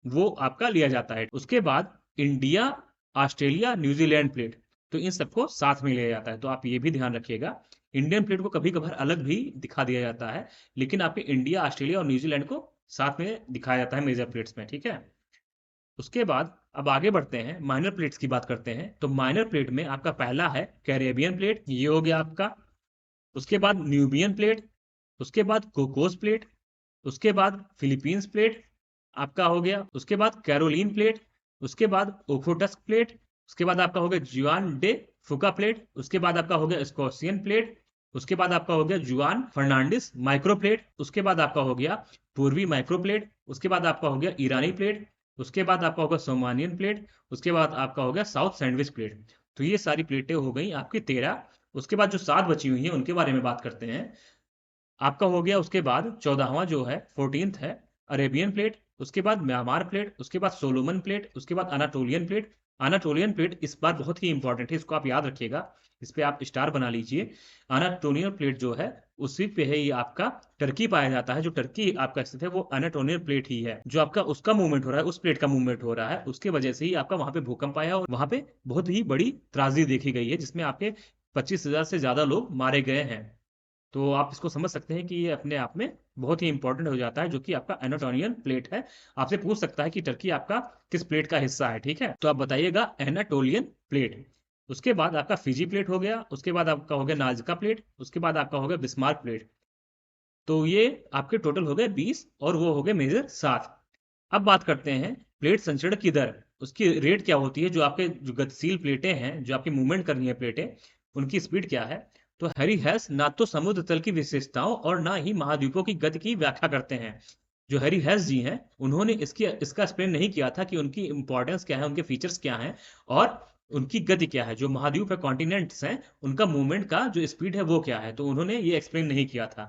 Speaker 1: वो आपका लिया जाता है। उसके बाद इंडिया, ऑस्ट्रेलिया, न्यूजीलैंड प्लेट, तो इन सबको साथ में लिया जाता है। तो आप ये भी ध्यान रखिएगा, इंडियन प्लेट को कभी कभार अलग भी दिखा दिया जाता है, लेकिन आपके इंडिया, ऑस्ट्रेलिया और न्यूजीलैंड को साथ में दिखाया जाता है मेजर प्लेट्स में, ठीक है? उसके बाद अब आगे बढ़ते हैं, माइनर प्लेट्स की बात करते हैं। तो माइनर प्लेट में आपका पहला है कैरेबियन प्लेट, ये हो गया आपका। उसके बाद न्यूबियन प्लेट, उसके बाद कोकोस प्लेट, उसके बाद फिलीपींस प्लेट आपका हो गया। उसके बाद कैरोलिन प्लेट, उसके बाद ओखोटस्क प्लेट, उसके बाद आपका हो गया जुआन डे फुका प्लेट, उसके बाद आपका हो गया स्कॉसियन प्लेट, उसके बाद आपका हो गया जुआन फर्नांडिस माइक्रो प्लेट, उसके बाद आपका हो गया पूर्वी माइक्रो प्लेट, उसके बाद आपका हो गया ईरानी प्लेट, उसके बाद आपका होगा सोमानियन प्लेट, उसके बाद आपका हो गया साउथ सैंडविच प्लेट। तो ये सारी प्लेटें हो गई आपकी 13। उसके बाद जो 7 बची हुई हैं उनके बारे में बात करते हैं। आपका हो गया उसके बाद 14वां जो है 14th है अरेबियन प्लेट, उसके बाद म्यांमार प्लेट, उसके बाद सोलोमन प्लेट, उसके बाद अनाटोलियन प्लेट। अनाटोलियन प्लेट इस बार बहुत ही इंपॉर्टेंट है, इसको आप याद रखिएगा, इस पे आप स्टार बना लीजिए। अनाटोलियन प्लेट जो है उसी पे है ये आपका टर्की पाया जाता है। जो टर्की आपका स्थित है वो अनाटोलियन प्लेट ही है। जो आपका उसका मूवमेंट हो रहा है, उस प्लेट का मूवमेंट हो रहा है, उसके वजह से ही आपका वहां पे भूकंप आया और वहां पे बहुत ही बड़ी त्रासदी देखी गई है, जिसमें आपके 25,000 से ज्यादा लोग मारे गए हैं। तो आप इसको समझ सकते हैं कि ये अपने आप में बहुत ही इंपॉर्टेंट हो जाता है, जो कि आपका एनाटोलियन प्लेट है। आपसे पूछ सकता है कि टर्की आपका किस प्लेट का हिस्सा है, ठीक है? तो आप बताइएगा एनाटोलियन प्लेट। उसके बाद आपका फिजी प्लेट हो गया, उसके बाद आपका हो गया नाजका प्लेट, उसके बाद आपका हो गया बिस्मार्क प्लेट। तो ये आपके टोटल हो गए 20 और वो हो गए मेजर 7। अब बात करते हैं प्लेट संचरण की दर, उसकी रेट क्या होती है। जो आपके जो गतिशील प्लेटें हैं, जो आपकी मूवमेंट कर रही है प्लेटें, उनकी स्पीड क्या है। तो हैरी हेस ना तो समुद्र तल की विशेषताओं और ना ही महाद्वीपों की गति की व्याख्या करते हैं। जो हैरी हेस जी हैं उन्होंने इसका एक्सप्लेन नहीं किया था कि उनकी इंपॉर्टेंस क्या है, उनके फीचर्स क्या हैं और उनकी गति क्या है। जो महाद्वीप है, कॉन्टिनेंट्स हैं, उनका मूवमेंट का जो स्पीड है वो क्या है, तो उन्होंने ये एक्सप्लेन नहीं किया था।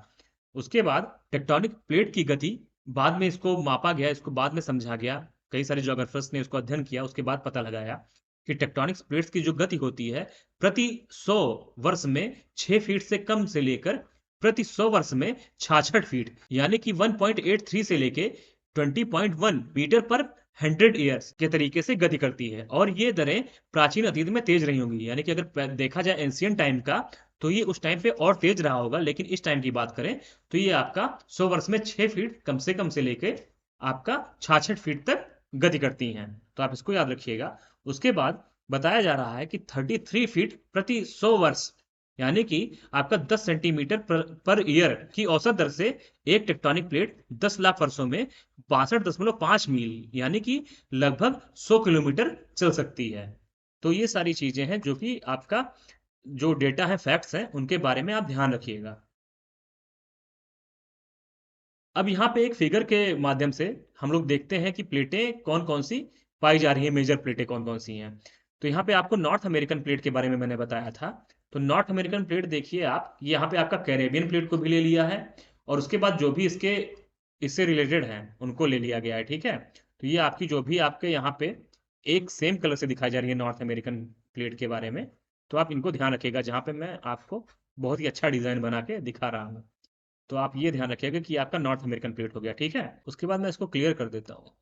Speaker 1: उसके बाद टेक्टोनिक प्लेट की गति बाद में इसको मापा गया, इसको बाद में समझा गया, कई सारे ज्योग्राफर्स ने इसको अध्ययन किया, उसके बाद पता लगाया। कि टेक्टोनिक प्लेट्स की जो गति होती है प्रति 100 वर्ष में 6 फीट से कम से लेकर प्रति 100 वर्ष में 66 फीट यानी कि 1.83 से लेके 20.1 मीटर पर 100 ईयर्स के तरीके से गति करती है। और ये दरें प्राचीन अतीत में तेज रही होंगी, यानी कि अगर देखा जाए एंशियंट टाइम का तो ये उस टाइम पे और तेज रहा होगा, लेकिन इस टाइम की बात करें तो ये आपका 100 वर्ष में 6 फीट कम से लेके आपका 66 फीट तक गति करती हैं। तो आप इसको याद रखिएगा। उसके बाद बताया जा रहा है कि 33 फीट प्रति 100 वर्ष यानी कि आपका 10 सेंटीमीटर पर ईयर की औसत दर से एक टेक्टोनिक प्लेट 10 लाख वर्षों में 62.5 मील यानी कि लगभग 100 किलोमीटर चल सकती है। तो ये सारी चीजें हैं जो कि आपका जो डेटा है, फैक्ट्स हैं, उनके बारे में आप ध्यान रखिएगा। अब यहाँ पे एक फिगर के माध्यम से हम लोग देखते हैं कि प्लेटें कौन कौन सी पाई जा रही हैं, मेजर प्लेटें कौन कौन सी हैं। तो यहाँ पे आपको नॉर्थ अमेरिकन प्लेट के बारे में मैंने बताया था। तो नॉर्थ अमेरिकन प्लेट देखिए आप, यहाँ पे आपका कैरेबियन प्लेट को भी ले लिया है और उसके बाद जो भी इससे रिलेटेड हैं उनको ले लिया गया है, ठीक है। तो ये आपकी जो भी आपके यहाँ पे एक सेम कलर से दिखाई जा रही है नॉर्थ अमेरिकन प्लेट के बारे में, तो आप इनको ध्यान रखिएगा जहाँ पे मैं आपको बहुत ही अच्छा डिजाइन बना के दिखा रहा हूँ। तो आप ये ध्यान रखिएगा कि आपका नॉर्थ अमेरिकन प्लेट हो गया, ठीक है। उसके बाद मैं इसको क्लियर कर देता हूँ।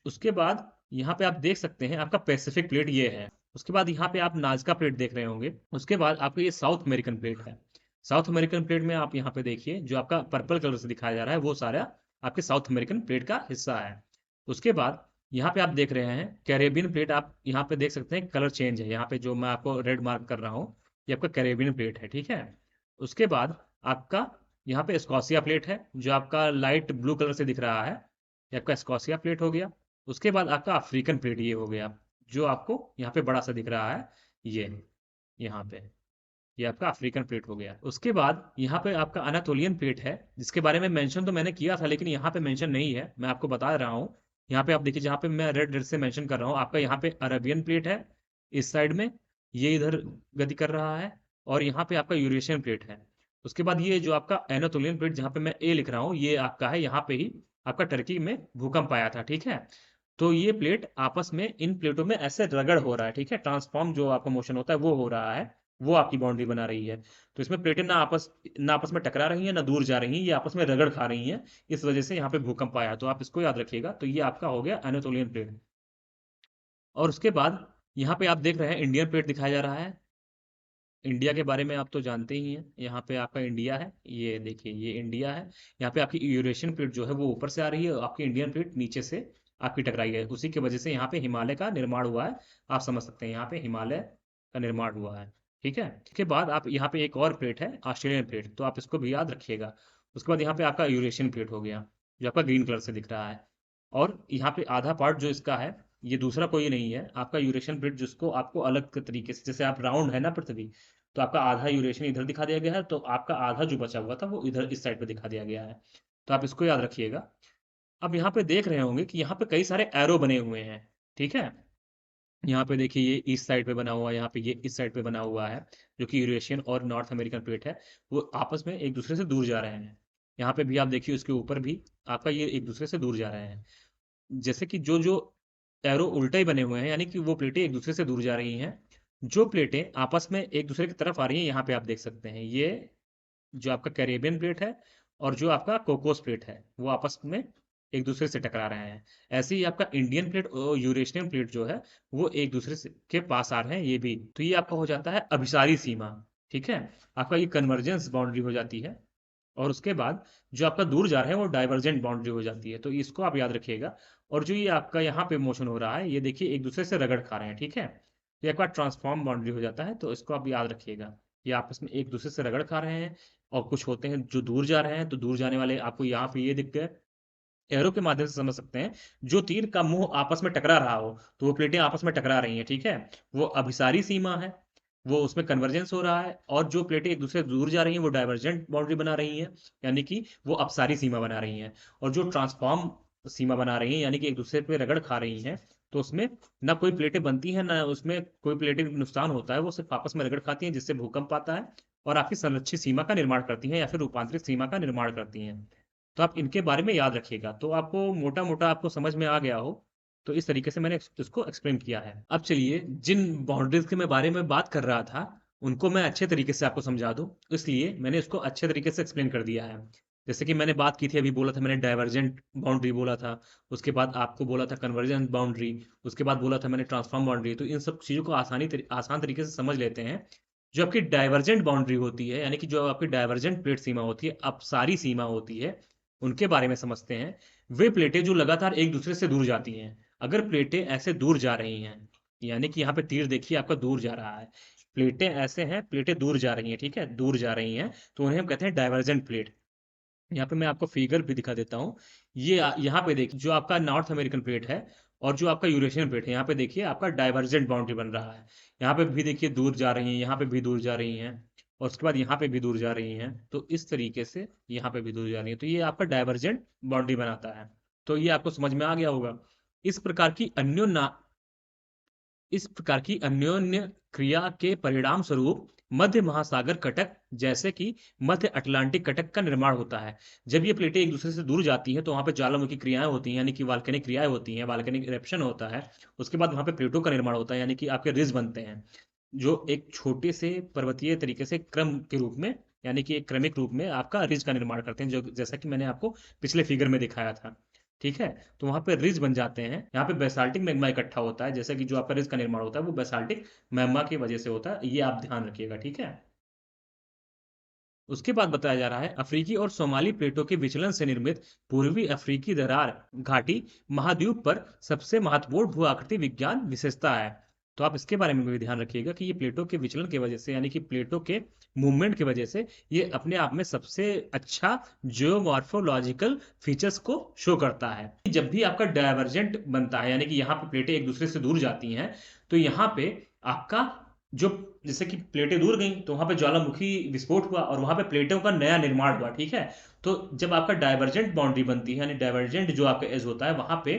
Speaker 1: उसके बाद यहाँ पे आप देख सकते हैं आपका पैसिफिक प्लेट ये है। उसके बाद यहाँ पे आप नाजका प्लेट देख रहे होंगे। उसके बाद आपका ये साउथ अमेरिकन प्लेट है। साउथ अमेरिकन प्लेट में आप यहाँ पे देखिए जो आपका पर्पल कलर से दिखाया जा रहा है वो सारा आपके साउथ अमेरिकन प्लेट का हिस्सा है। उसके बाद यहाँ पे आप देख रहे हैं कैरेबियन प्लेट, आप यहाँ पे देख सकते हैं कलर चेंज है। यहाँ पे जो मैं आपको रेड मार्क कर रहा हूँ ये आपका कैरेबियन प्लेट है, ठीक है। उसके बाद आपका यहाँ पे स्कॉसिया प्लेट है जो आपका लाइट ब्लू कलर से दिख रहा है, ये आपका स्कॉसिया प्लेट हो गया। उसके बाद आपका अफ्रीकन प्लेट ये हो गया जो आपको यहाँ पे बड़ा सा दिख रहा है, ये यहाँ पे ये आपका अफ्रीकन प्लेट हो गया। उसके बाद यहाँ पे आपका अनातोलियन प्लेट है जिसके बारे में मेंशन तो मैंने किया था लेकिन यहाँ पे मेंशन नहीं है, मैं आपको बता रहा हूँ। यहाँ पे आप देखिए जहाँ पे मैं रेड रेड से मेंशन कर रहा हूँ, आपका यहाँ पे अरबियन प्लेट है इस साइड में, ये इधर गति कर रहा है। और यहाँ पे आपका यूरेशियन प्लेट है। उसके बाद ये जो आपका एनातोलियन प्लेट जहाँ पे मैं ए लिख रहा हूँ ये आपका है, यहाँ पे ही आपका टर्की में भूकंप आया था, ठीक है। तो ये प्लेट आपस में, इन प्लेटों में ऐसे रगड़ हो रहा है, ठीक है, ट्रांसफॉर्म जो आपका मोशन होता है वो हो रहा है, वो आपकी बाउंड्री बना रही है। तो इसमें प्लेटें ना आपस में टकरा रही हैं ना दूर जा रही हैं, ये आपस में रगड़ खा रही हैं, इस वजह से यहाँ पे भूकंप आया। तो आप इसको याद रखिएगा। तो ये आपका हो गया एनातोलियन प्लेट। और उसके बाद यहाँ पे आप देख रहे हैं इंडियन प्लेट दिखाया जा रहा है। इंडिया के बारे में आप तो जानते ही हैं, यहाँ पे आपका इंडिया है, ये देखिए ये इंडिया है। यहाँ पे आपकी यूरेशियन प्लेट जो है वो ऊपर से आ रही है और आपकी इंडियन प्लेट नीचे से आपकी टकराई है, उसी की वजह से यहाँ पे हिमालय का निर्माण हुआ है। आप समझ सकते हैं यहाँ पे हिमालय का निर्माण हुआ है, ठीक है। इसके बाद आप यहाँ पे एक और प्लेट है ऑस्ट्रेलियन प्लेट, तो आप इसको भी याद रखिएगा। उसके बाद यहाँ पे आपका यूरेशियन प्लेट हो गया जो आपका ग्रीन कलर से दिख रहा है। और यहाँ पे आधा पार्ट जो इसका है ये दूसरा कोई नहीं है, आपका यूरेशियन प्लेट जिसको आपको अलग तरीके से, जैसे आप राउंड है ना पृथ्वी, तो आपका आधा यूरेशियन इधर दिखा दिया गया है, तो आपका आधा जो बचा हुआ था वो इधर इस साइड पे दिखा दिया गया है। तो आप इसको याद रखिएगा। अब यहाँ पे देख रहे होंगे कि यहाँ पे कई सारे एरो बने हुए हैं, ठीक है। यहाँ पे देखिए ये ईस्ट साइड पे बना हुआ है, यहाँ पे ये इस साइड पे बना हुआ है, जो कि यूरेशियन और नॉर्थ अमेरिकन प्लेट है, वो आपस में एक दूसरे से दूर जा रहे हैं। यहाँ पे भी आप देखिए उसके ऊपर भी आपका ये एक दूसरे से दूर जा रहे हैं। जैसे कि जो जो एरो उल्टे ही बने हुए हैं, यानी कि वो प्लेटें एक दूसरे से दूर जा रही हैं। जो प्लेटें आपस में एक दूसरे की तरफ आ रही हैं, यहाँ पे आप देख सकते हैं ये जो आपका कैरेबियन प्लेट है और जो आपका कोकोस प्लेट है वो आपस में एक दूसरे से टकरा रहे हैं। ऐसे ही आपका इंडियन प्लेट और यूरेशियन प्लेट जो है वो एक दूसरे से के पास आ रहे हैं ये भी। तो ये आपका हो जाता है अभिसारी सीमा, ठीक है। आपका ये कन्वर्जेंस बाउंड्री हो जाती है। और उसके बाद जो आपका दूर जा रहा है वो डाइवर्जेंट बाउंड्री हो जाती है, तो इसको आप याद रखिएगा। और जो ये आपका यहाँ पे मोशन हो रहा है ये देखिए एक दूसरे से रगड़ खा रहे हैं, ठीक है। तो एक बार ट्रांसफॉर्म बाउंड्री हो जाता है, तो इसको आप याद रखिएगा। ये आपस में एक दूसरे से रगड़ खा रहे हैं। और कुछ होते हैं जो दूर जा रहे हैं, तो दूर जाने वाले आपको यहाँ पे ये दिख गए, एरो के माध्यम से समझ सकते हैं। जो तीर का मुंह आपस में टकरा रहा हो तो वो प्लेटें आपस में टकरा रही हैं, ठीक है। वो अभिसारी सीमा है, वो उसमें कन्वर्जेंस हो रहा है। और जो प्लेटें एक दूसरे से दूर जा रही हैं वो डाइवर्जेंट बाउंड्री बना रही हैं, यानी कि वो अपसारी सीमा बना रही हैं। और जो ट्रांसफॉर्म सीमा बना रही हैं, यानी कि एक दूसरे पे रगड़ खा रही हैं, तो उसमें ना कोई प्लेटें बनती हैं ना उसमें कोई प्लेटें नुकसान होता है, वो सिर्फ आपस में रगड़ खाती हैं जिससे भूकंप आता है और आपकी संरक्षित सीमा का निर्माण करती हैं या फिर रूपांतरित सीमा का निर्माण करती हैं। तो आप इनके बारे में याद रखिएगा। तो आपको मोटा मोटा आपको समझ में आ गया हो तो इस तरीके से मैंने इसको एक्सप्लेन किया है। अब चलिए जिन बाउंड्रीज के मैं बारे में बात कर रहा था उनको मैं अच्छे तरीके से आपको समझा दूं, इसलिए मैंने उसको अच्छे तरीके से एक्सप्लेन कर दिया है। जैसे कि मैंने बात की थी, अभी बोला था मैंने डाइवर्जेंट बाउंड्री बोला था, उसके बाद आपको बोला था कन्वर्जेंट बाउंड्री, उसके बाद बोला था मैंने ट्रांसफॉर्म बाउंड्री। तो इन सब चीज़ों को आसान तरीके से समझ लेते हैं। जो आपकी डाइवर्जेंट बाउंड्री होती है, यानी कि जो आपकी डाइवर्जेंट प्लेट सीमा होती है, अपसारी सीमा होती है, उनके बारे में समझते हैं। वे प्लेटें जो लगातार एक दूसरे से दूर जाती हैं। अगर प्लेटें ऐसे दूर जा रही हैं, यानी कि यहाँ पे तीर देखिए आपका दूर जा रहा है, प्लेटें ऐसे हैं, प्लेटें दूर जा रही हैं, ठीक है, दूर जा रही हैं, तो उन्हें हम कहते हैं डाइवर्जेंट प्लेट। यहाँ पे मैं आपको फिगर भी दिखा देता हूँ। ये यहाँ पे देखिए जो आपका नॉर्थ अमेरिकन प्लेट है और जो आपका यूरेशियन प्लेट है, यहाँ पे देखिए आपका डाइवर्जेंट बाउंड्री बन रहा है। यहाँ पे भी देखिए दूर जा रही है, यहाँ पे भी दूर जा रही हैं, और उसके बाद यहाँ पे भी दूर जा रही हैं, तो इस तरीके से यहाँ पे भी दूर जा रही है, तो ये आपका डाइवर्जेंट बाउंड्री बनाता है। तो ये आपको समझ में आ गया होगा। इस प्रकार की इस प्रकार की अन्योन्य क्रिया के परिणाम स्वरूप मध्य महासागर कटक, जैसे कि मध्य अटलांटिक कटक का निर्माण होता है। जब ये प्लेटें एक दूसरे से दूर जाती हैं तो वहां पे ज्वालामुखी क्रियाएं होती हैं, यानी कि वाल्केनिक क्रियाएं होती हैं, वाल्केनिक इरेप्शन होता है। उसके बाद वहां पे प्लेटों का निर्माण होता है, यानी कि आपके रिज बनते हैं, जो एक छोटे से पर्वतीय तरीके से क्रम के रूप में, यानी कि एक क्रमिक रूप में आपका रिज का निर्माण करते हैं, जो जैसा कि मैंने आपको पिछले फिगर में दिखाया था। ठीक है, तो वहां पे रिज बन जाते हैं। यहाँ पे बेसाल्टिक मैग्मा इकट्ठा होता है, जैसे कि जो आपका रिज का निर्माण होता है वो बेसाल्टिक मैग्मा की वजह से होता है, ये आप ध्यान रखिएगा, ठीक है। उसके बाद बताया जा रहा है अफ्रीकी और सोमाली प्लेटों के विचलन से निर्मित पूर्वी अफ्रीकी दरार घाटी महाद्वीप पर सबसे महत्वपूर्ण भू आकृति विज्ञान विशेषता है। तो आप इसके बारे में भी ध्यान रखिएगा कि ये प्लेटों के विचलन की वजह से, यानी कि प्लेटों के मूवमेंट की वजह से, ये अपने आप में सबसे अच्छा जियोमॉर्फोलॉजिकल फीचर्स को शो करता है। जब भी आपका डायवर्जेंट बनता है, यानी कि यहाँ पे प्लेटें एक दूसरे से दूर जाती हैं, तो यहाँ पे आपका जो, जैसे कि प्लेटें दूर गई तो वहां पे ज्वालामुखी विस्फोट हुआ और वहां पे प्लेटों का नया निर्माण हुआ, ठीक है। तो जब आपका डाइवर्जेंट बाउंड्री बनती है, यानी डाइवर्जेंट जो आपका एज होता है, वहां पे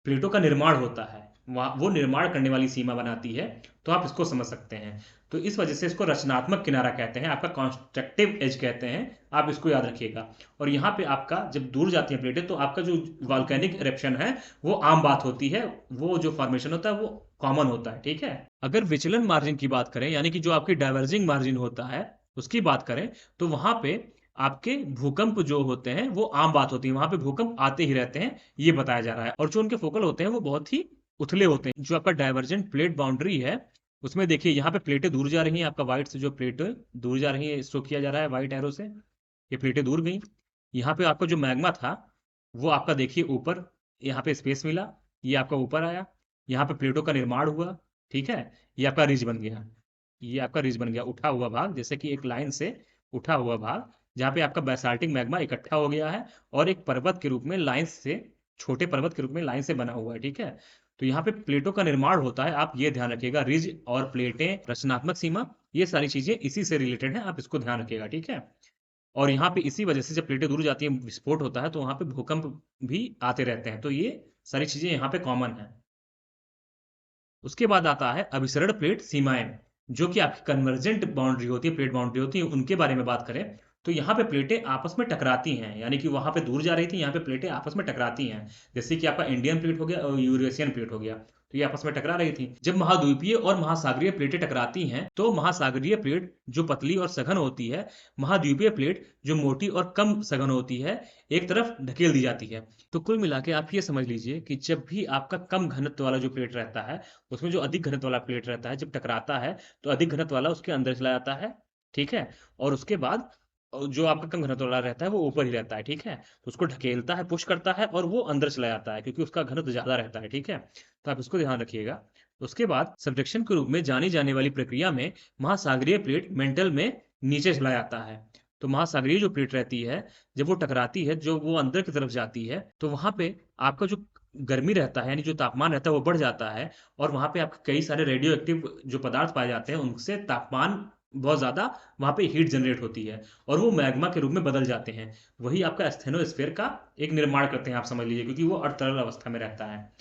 Speaker 1: प्लेटों का निर्माण होता है, वो निर्माण करने वाली सीमा बनाती है। तो आप इसको समझ सकते हैं। तो इस वजह से इसको रचनात्मक किनारा कहते हैं, आपका कॉन्स्ट्रक्टिव एज कहते हैं, आप इसको याद रखिएगा। और यहाँ पे आपका जब दूर जाती है प्लेटें, तो आपका जो वॉल्केनिक इरेप्शन है वो आम बात होती है, वो जो फॉर्मेशन होता है वो कॉमन होता है, ठीक है। अगर विचलन मार्जिन की बात करें, यानी कि जो आपकी डाइवर्जिंग मार्जिन होता है उसकी बात करें, तो वहां पे आपके भूकंप जो होते हैं वो आम बात होती है, वहां पे भूकंप आते ही रहते हैं, ये बताया जा रहा है। और जो उनके फोकल होते हैं वो बहुत ही उथले होते हैं। जो आपका डाइवर्जेंट प्लेट बाउंड्री है उसमें देखिए यहाँ पे प्लेटें दूर जा रही हैं, आपका व्हाइट से जो प्लेटें दूर जा रही है शो किया जा रहा है व्हाइट एरो से, ये प्लेटें दूर गई। यहाँ पे आपका जो मैग्मा था वो आपका देखिए ऊपर, यहाँ पे स्पेस मिला, ये आपका ऊपर आया, यहाँ पे प्लेटों का निर्माण हुआ, ठीक है, ये आपका रिज बन गया, ये आपका रिज बन गया, उठा हुआ भाग, जैसे कि एक लाइन से उठा हुआ भाग, जहाँ पे आपका बेसाल्टिक मैग्मा इकट्ठा हो गया है और एक पर्वत के रूप में लाइन से, छोटे पर्वत के रूप में लाइन से बना हुआ है, ठीक है। तो यहाँ पे प्लेटों का निर्माण होता है, आप ये ध्यान रखिएगा, रिज और प्लेटें, रचनात्मक सीमा, ये सारी चीजें इसी से रिलेटेड है, आप इसको ध्यान रखिएगा, ठीक है। और यहाँ पे इसी वजह से जब प्लेटें दूर जाती हैं, विस्फोट होता है, तो वहां पे भूकंप भी आते रहते हैं, तो ये सारी चीजें यहाँ पे कॉमन है। उसके बाद आता है अभिसरण प्लेट सीमाएं, जो कि आपकी कन्वर्जेंट बाउंड्री होती है, प्लेट बाउंड्री होती है, उनके बारे में बात करें तो यहाँ पे प्लेटें आपस में टकराती हैं, यानी कि वहां पे दूर जा रही थी, यहाँ पे प्लेटें आपस में टकराती हैं, जैसे कि आपका इंडियन प्लेट हो गया और यूरेशियन प्लेट हो गया, तो ये आपस में टकरा रही थी। जब महाद्वीपीय और महासागरीय प्लेटें टकराती हैं तो महासागरीय प्लेट जो पतली और सघन होती है, महाद्वीपीय प्लेट जो मोटी और कम सघन होती है, एक तरफ ढकेल दी जाती है। तो कुल मिला के आप ये समझ लीजिए कि जब भी आपका कम घनत्व वाला जो प्लेट रहता है, उसमें जो अधिक घनत्व वाला प्लेट रहता है, जब टकराता है तो अधिक घनत्व वाला उसके अंदर चला जाता है, ठीक है। और उसके बाद जो आपका कम घनत्व वाला रहता है वो ऊपर ही रहता है, ठीक है। तो उसको ढकेलता है, पुश करता है और वो अंदर चला जाता है, क्योंकि उसका घनत्व ज्यादा रहता है, ठीक है। तो आप इसको ध्यान रखिएगा। उसके बाद सबडक्शन के रूप में जानी जाने वाली प्रक्रिया में महासागरीय प्लेट मेंटल में नीचे चला जाता है। तो महासागरीय जो प्लेट रहती है, जब वो टकराती है, जो वो अंदर की तरफ जाती है, तो वहां पे आपका जो गर्मी रहता है, यानी जो तापमान रहता है वो बढ़ जाता है, और वहां पे आपके कई सारे रेडियो एक्टिव जो पदार्थ पाए जाते हैं, उनसे तापमान बहुत ज्यादा, वहां पे हीट जनरेट होती है और वो मैग्मा के रूप में बदल जाते हैं। वही आपका स्टेनोस्फेयर का एक निर्माण करते हैं, आप समझ लीजिए, क्योंकि वो तरल अवस्था में रहता है।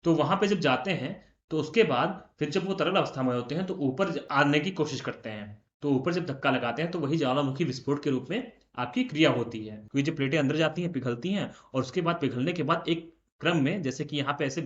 Speaker 1: तो वहां पे जब जाते हैं तो उसके बाद फिर जब वो तरल अवस्था में होते हैं तो ऊपर आने की कोशिश करते हैं, तो ऊपर जब धक्का लगाते हैं तो वही ज्वालामुखी विस्फोट के रूप में आपकी क्रिया होती है, क्योंकि जब प्लेटें अंदर जाती हैं, पिघलती हैं, और उसके बाद पिघलने के बाद एक क्रम में, जैसे कि यहाँ पे ऐसे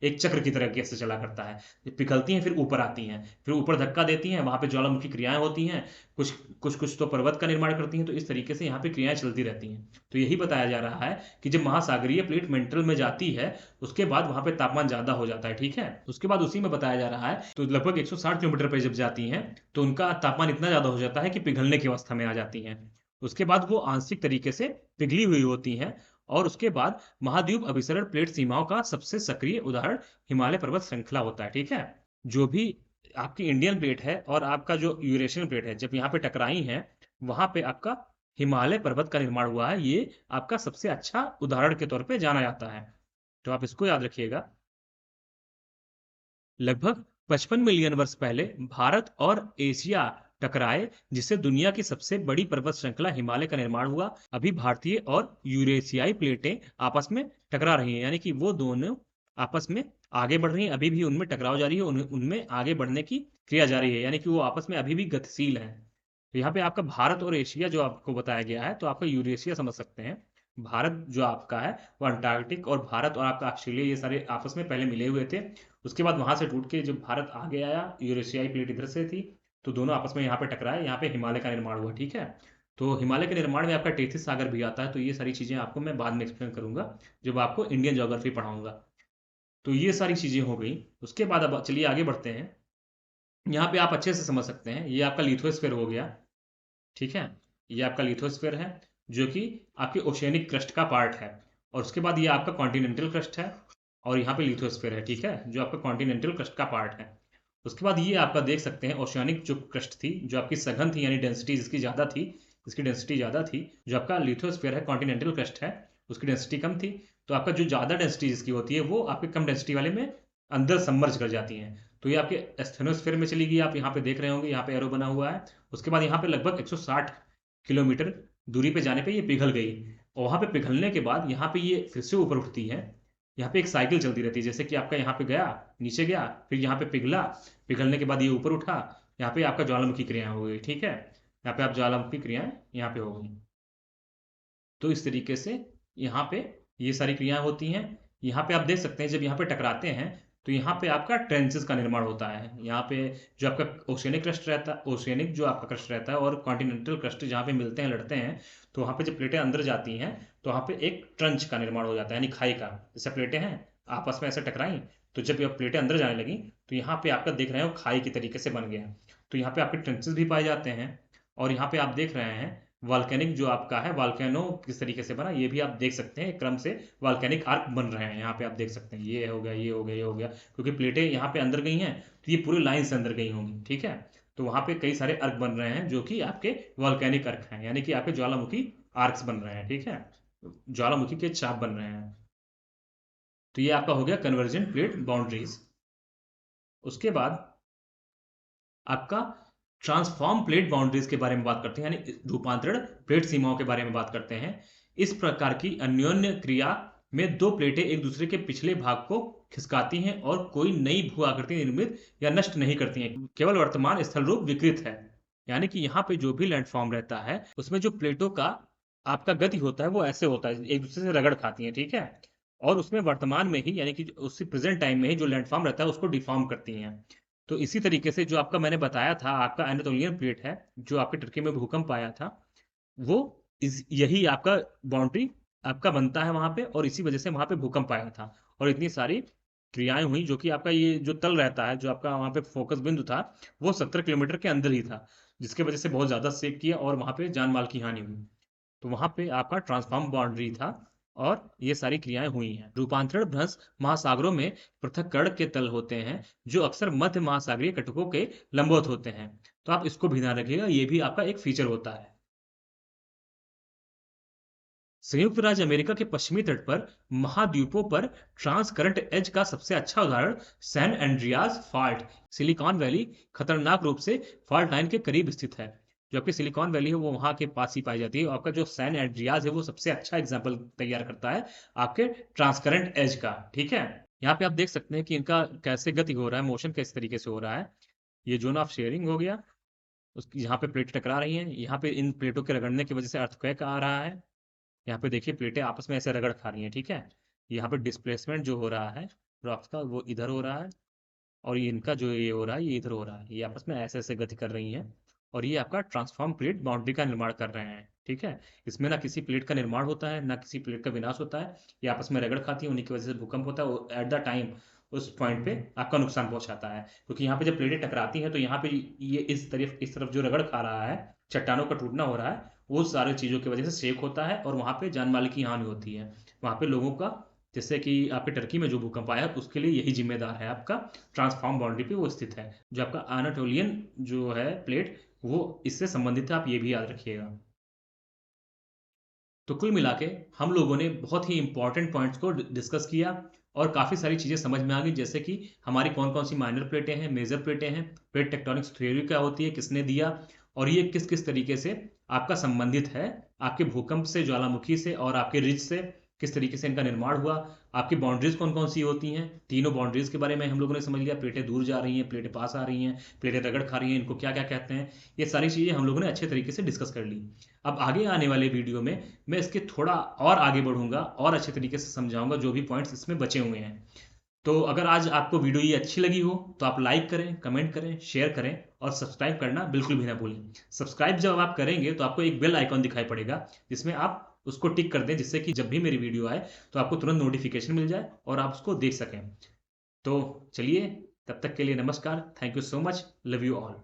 Speaker 1: एक चक्र की तरह से चला करता है। ये पिघलती हैं, फिर ऊपर आती हैं, फिर ऊपर धक्का देती हैं, वहाँ पे ज्वालामुखी क्रियाएँ होती हैं, कुछ कुछ तो पर्वत का निर्माण करती हैं, तो इस तरीके से यहाँ पे क्रियाएँ चलती रहती हैं। तो यही बताया जा रहा है कि जब महासागरीय प्लेट मेंटल में जाती है, उसके बाद वहाँ पे तापमान ज़्यादा हो जाता है, ठीक है? उसके बाद उसी में बताया जा रहा है, तो लगभग 160 किलोमीटर पे जब जाती हैं, तो उनका तापमान इतना ज़्यादा हो जाता है कि पिघलने की अवस्था में आ जाती हैं। उसके बाद वो आंशिक तरीके से पिघली हुई होती हैं और उसके बाद महाद्वीप अभिसरण प्लेट सीमाओं का सबसे सक्रिय उदाहरण हिमालय पर्वत श्रृंखला होता है, ठीक है? जो भी आपकी इंडियन प्लेट है और आपका जो यूरेशियन प्लेट है, जब यहाँ पे टकराई हैं, वहाँ पे आपका हिमालय पर्वत का निर्माण हुआ है। ये आपका सबसे अच्छा उदाहरण के तौर पे जाना जाता है। तो आप इसको याद रखिएगा। लगभग 55 मिलियन वर्ष पहले भारत और एशिया टकराए, जिससे दुनिया की सबसे बड़ी पर्वत श्रृंखला हिमालय का निर्माण हुआ। अभी भारतीय और यूरेशियाई प्लेटें आपस में टकरा रही हैं, यानी कि वो दोनों आपस में आगे बढ़ रही हैं। अभी भी उनमें टकराव जारी है, उनमें आगे बढ़ने की क्रिया जारी है, यानी कि वो आपस में अभी भी गतिशील हैं। तो यहाँ पे आपका भारत और एशिया जो आपको बताया गया है, तो आपका यूरेशिया समझ सकते हैं। भारत जो आपका है वो अंटार्कटिक, और भारत और आपका ऑस्ट्रेलिया ये सारे आपस में पहले मिले हुए थे। उसके बाद वहां से टूट के जब भारत आगे आया, यूरेशियाई प्लेट इधर से थी, तो दोनों आपस में यहाँ पे टकराए, यहाँ पे हिमालय का निर्माण हुआ, ठीक है? तो हिमालय के निर्माण में आपका टेथिस सागर भी आता है। तो ये सारी चीजें आपको मैं बाद में एक्सप्लेन करूंगा, जब आपको इंडियन ज्योग्राफी पढ़ाऊंगा। तो ये सारी चीजें हो गई। उसके बाद अब चलिए आगे बढ़ते हैं। यहाँ पे आप अच्छे से समझ सकते हैं, ये आपका लिथोस्फीयर हो गया, ठीक है? ये आपका लिथोस्फीयर है, जो कि आपके ओशियनिक क्रस्ट का पार्ट है। और उसके बाद ये आपका कॉन्टिनेंटल क्रस्ट है, और यहाँ पे लिथोस्फीयर है, ठीक है, जो आपका कॉन्टिनेंटल क्रस्ट का पार्ट है। उसके बाद ये आपका देख सकते हैं ओशियनिक जो क्रस्ट थी, जो आपकी सघन थी, यानी डेंसिटी जिसकी ज़्यादा थी, इसकी डेंसिटी ज़्यादा थी। जो आपका लिथोस्फीयर है, कॉन्टिनेंटल क्रस्ट है, उसकी डेंसिटी कम थी। तो आपका जो ज़्यादा डेंसिटी जिसकी होती है, वो आपके कम डेंसिटी वाले में अंदर सबमर्ज कर जाती हैं। तो ये आपके एस्थेनोस्फीयर में चली गई। आप यहाँ पे देख रहे होंगे, यहाँ पे एरो बना हुआ है। उसके बाद यहाँ पे लगभग 160 किलोमीटर दूरी पे जाने पे ये पिघल गई, और वहाँ पे पिघलने के बाद यहाँ पे ये फिर से ऊपर उठती है। यहाँ पे एक साइकिल चलती रहती है, जैसे कि आपका यहाँ पे गया, नीचे गया, फिर यहाँ पे पिघला, पिघलने के बाद ये ऊपर उठा, यहाँ पे आपका ज्वालामुखी क्रियाएं हो गई, ठीक है? यहाँ पे आप ज्वालामुखी क्रियाएं यहाँ पे हो गई। तो इस तरीके से यहाँ पे ये सारी क्रियाएं होती हैं। यहाँ पे आप देख सकते हैं, जब यहाँ पे टकराते हैं, तो यहाँ पे आपका ट्रेंचेस का निर्माण होता है। यहाँ पे जो आपका ओशियनिक क्रस्ट रहता है, ओशियनिक जो आपका क्रस्ट रहता है और कॉन्टिनेंटल क्रस्ट जहाँ पे मिलते हैं, लड़ते हैं, तो वहाँ पे जब प्लेटें अंदर जाती हैं, तो वहाँ पे एक ट्रंच का निर्माण हो जाता है, यानी खाई का। जैसे प्लेटें हैं, आपस में ऐसे टकराई, तो जब ये प्लेटें अंदर जाने लगी, तो यहाँ पे आपका देख रहे हो खाई की तरीके से बन गया। तो यहाँ पे आपके ट्रेंचेस भी पाए जाते हैं। और यहाँ पे आप देख रहे हैं वॉल्केनिक जो आपका है, वॉल्केनो किस तरीके से बना, ये भी आप देख सकते हैं। एक क्रम से वॉल्केनिक आर्क बन रहे हैं, यहाँ पे आप देख सकते हैं। ये हो गया, ये हो गया, ये हो गया, क्योंकि प्लेटें यहाँ पे अंदर गई हैं, तो ये पूरी लाइन से अंदर गई होंगी, ठीक है? तो वहाँ पे कई सारे अर्क बन रहे हैं, जो कि आपके वॉल्केनिक अर्क हैं, यानी कि आपके ज्वालामुखी आर्क्स बन रहे हैं, ठीक है? ज्वालामुखी के चाप बन रहे हैं। तो ये आपका हो गया कन्वर्जेंट प्लेट बाउंड्रीज। उसके बाद आपका ट्रांसफॉर्म प्लेट बाउंड्रीज के बारे में बात करते हैं, यानी रूपांतरण प्लेट सीमाओं के बारे में बात करते हैं। इस प्रकार की अन्योन्य क्रिया में दो प्लेटें एक दूसरे के पिछले भाग को खिसकाती हैं और कोई नई भू आकृति निर्मित या नष्ट नहीं करती हैं, केवल वर्तमान स्थल रूप विकृत है। यानी कि यहाँ पे जो भी लैंडफॉर्म रहता है, उसमें जो प्लेटों का आपका गति होता है, वो ऐसे होता है, एक दूसरे से रगड़ खाती है, ठीक है? और उसमें वर्तमान में ही, यानी कि उसी प्रेजेंट टाइम में ही जो लैंडफॉर्म रहता है, उसको डिफॉर्म करती हैं। तो इसी तरीके से जो आपका मैंने बताया था, आपका एनातोलियन प्लेट है, जो आपके टर्की में भूकंप आया था, वो यही आपका बाउंड्री आपका बनता है वहां पे, और इसी वजह से वहां पे भूकंप आया था। और इतनी सारी क्रियाएं हुई, जो कि आपका ये जो तल रहता है, जो आपका वहां पे फोकस बिंदु था, वो 70 किलोमीटर के अंदर ही था, जिसके वजह से बहुत ज्यादा सेक किया और वहां पे जान माल की हानि हुई। तो वहां पे आपका ट्रांसफॉर्म बाउंड्री था, और ये सारी क्रियाएं हुई हैं। रूपांतरण भ्रंश महासागरों में पृथक्करण के तल होते हैं, जो अक्सर मध्य महासागरीय कटकों के लंबवत होते हैं। तो आप इसको भी ध्यान रखिएगा, ये भी आपका एक फीचर होता है। संयुक्त राज्य अमेरिका के पश्चिमी तट पर महाद्वीपों पर ट्रांस करंट एज का सबसे अच्छा उदाहरण San Andreas fault, Silicon Valley खतरनाक रूप से फॉल्ट लाइन के करीब स्थित है। जो आपकी सिलिकॉन वैली है, वो वहां के पास ही पाई जाती है। और आपका जो सैन एंड्रियास है, वो सबसे अच्छा एग्जाम्पल तैयार करता है आपके ट्रांसकरेंट एज का, ठीक है? यहाँ पे आप देख सकते हैं कि इनका कैसे गति हो रहा है, मोशन किस तरीके से हो रहा है। ये जोन ऑफ शेयरिंग हो गया, उसकी यहाँ पे प्लेट टकरा रही हैं, यहाँ पे इन प्लेटों के रगड़ने की वजह से अर्थक्वेक आ रहा है। यहाँ पे देखिए प्लेटें आपस में ऐसे रगड़ खा रही हैं, ठीक है? यहाँ पे डिस्प्लेसमेंट जो हो रहा है, रॉक्स का वो इधर हो रहा है, और ये इनका जो ये हो रहा है ये इधर हो रहा है, ये आपस में ऐसे ऐसे गति कर रही हैं, और ये आपका ट्रांसफॉर्म प्लेट बाउंड्री का निर्माण कर रहे हैं। ठीक है, इसमें ना किसी प्लेट का निर्माण होता है ना किसी प्लेट का विनाश होता है, ये आपस में रगड़ खाती है, उन्हीं की वजह से भूकंप होता है एट द टाइम, उस पॉइंट पे आपका नुकसान पहुंचाता है। क्योंकि यहाँ पे जब प्लेटें टकराती हैं तो यहाँ पे ये इस तरफ जो रगड़ खा रहा है, चट्टानों का टूटना हो रहा है, वो सारी चीज़ों की वजह से शेक होता है और वहाँ पे जान माल की हानि होती है। वहाँ पे लोगों का, जैसे कि आपके टर्की में जो भूकंप आया उसके लिए यही जिम्मेदार है आपका ट्रांसफॉर्म बाउंड्री पे वो स्थित है, जो आपका एनाटोलियन जो है प्लेट, वो इससे संबंधित है, आप ये भी याद रखिएगा। तो कुल मिला के हम लोगों ने बहुत ही इंपॉर्टेंट पॉइंट्स को डिस्कस किया, और काफ़ी सारी चीज़ें समझ में आ गई, जैसे कि हमारी कौन कौन सी माइनर प्लेटें हैं, मेजर प्लेटें हैं, प्लेट टेक्टोनिक्स थ्योरी क्या होती है, किसने दिया, और ये किस किस तरीके से आपका संबंधित है आपके भूकंप से, ज्वालामुखी से, और आपके रिज से, किस तरीके से इनका निर्माण हुआ, आपकी बाउंड्रीज कौन कौन सी होती हैं, तीनों बाउंड्रीज के बारे में हम लोगों ने समझ लिया, प्लेटें दूर जा रही हैं, प्लेटें पास आ रही हैं, प्लेटें रगड़ खा रही हैं, इनको क्या क्या कहते हैं, ये सारी चीज़ें हम लोगों ने अच्छे तरीके से डिस्कस कर ली। अब आगे आने वाले वीडियो में मैं इसके थोड़ा और आगे बढ़ूंगा और अच्छे तरीके से समझाऊंगा जो भी पॉइंट्स इसमें बचे हुए हैं। तो अगर आज आपको वीडियो ये अच्छी लगी हो तो आप लाइक करें, कमेंट करें, शेयर करें, और सब्सक्राइब करना बिल्कुल भी ना भूलें। सब्सक्राइब जब आप करेंगे तो आपको एक बेल आइकॉन दिखाई पड़ेगा, जिसमें आप उसको टिक कर दें, जिससे कि जब भी मेरी वीडियो आए तो आपको तुरंत नोटिफिकेशन मिल जाए और आप उसको देख सकें। तो चलिए, तब तक के लिए नमस्कार, thank you so much, love you all.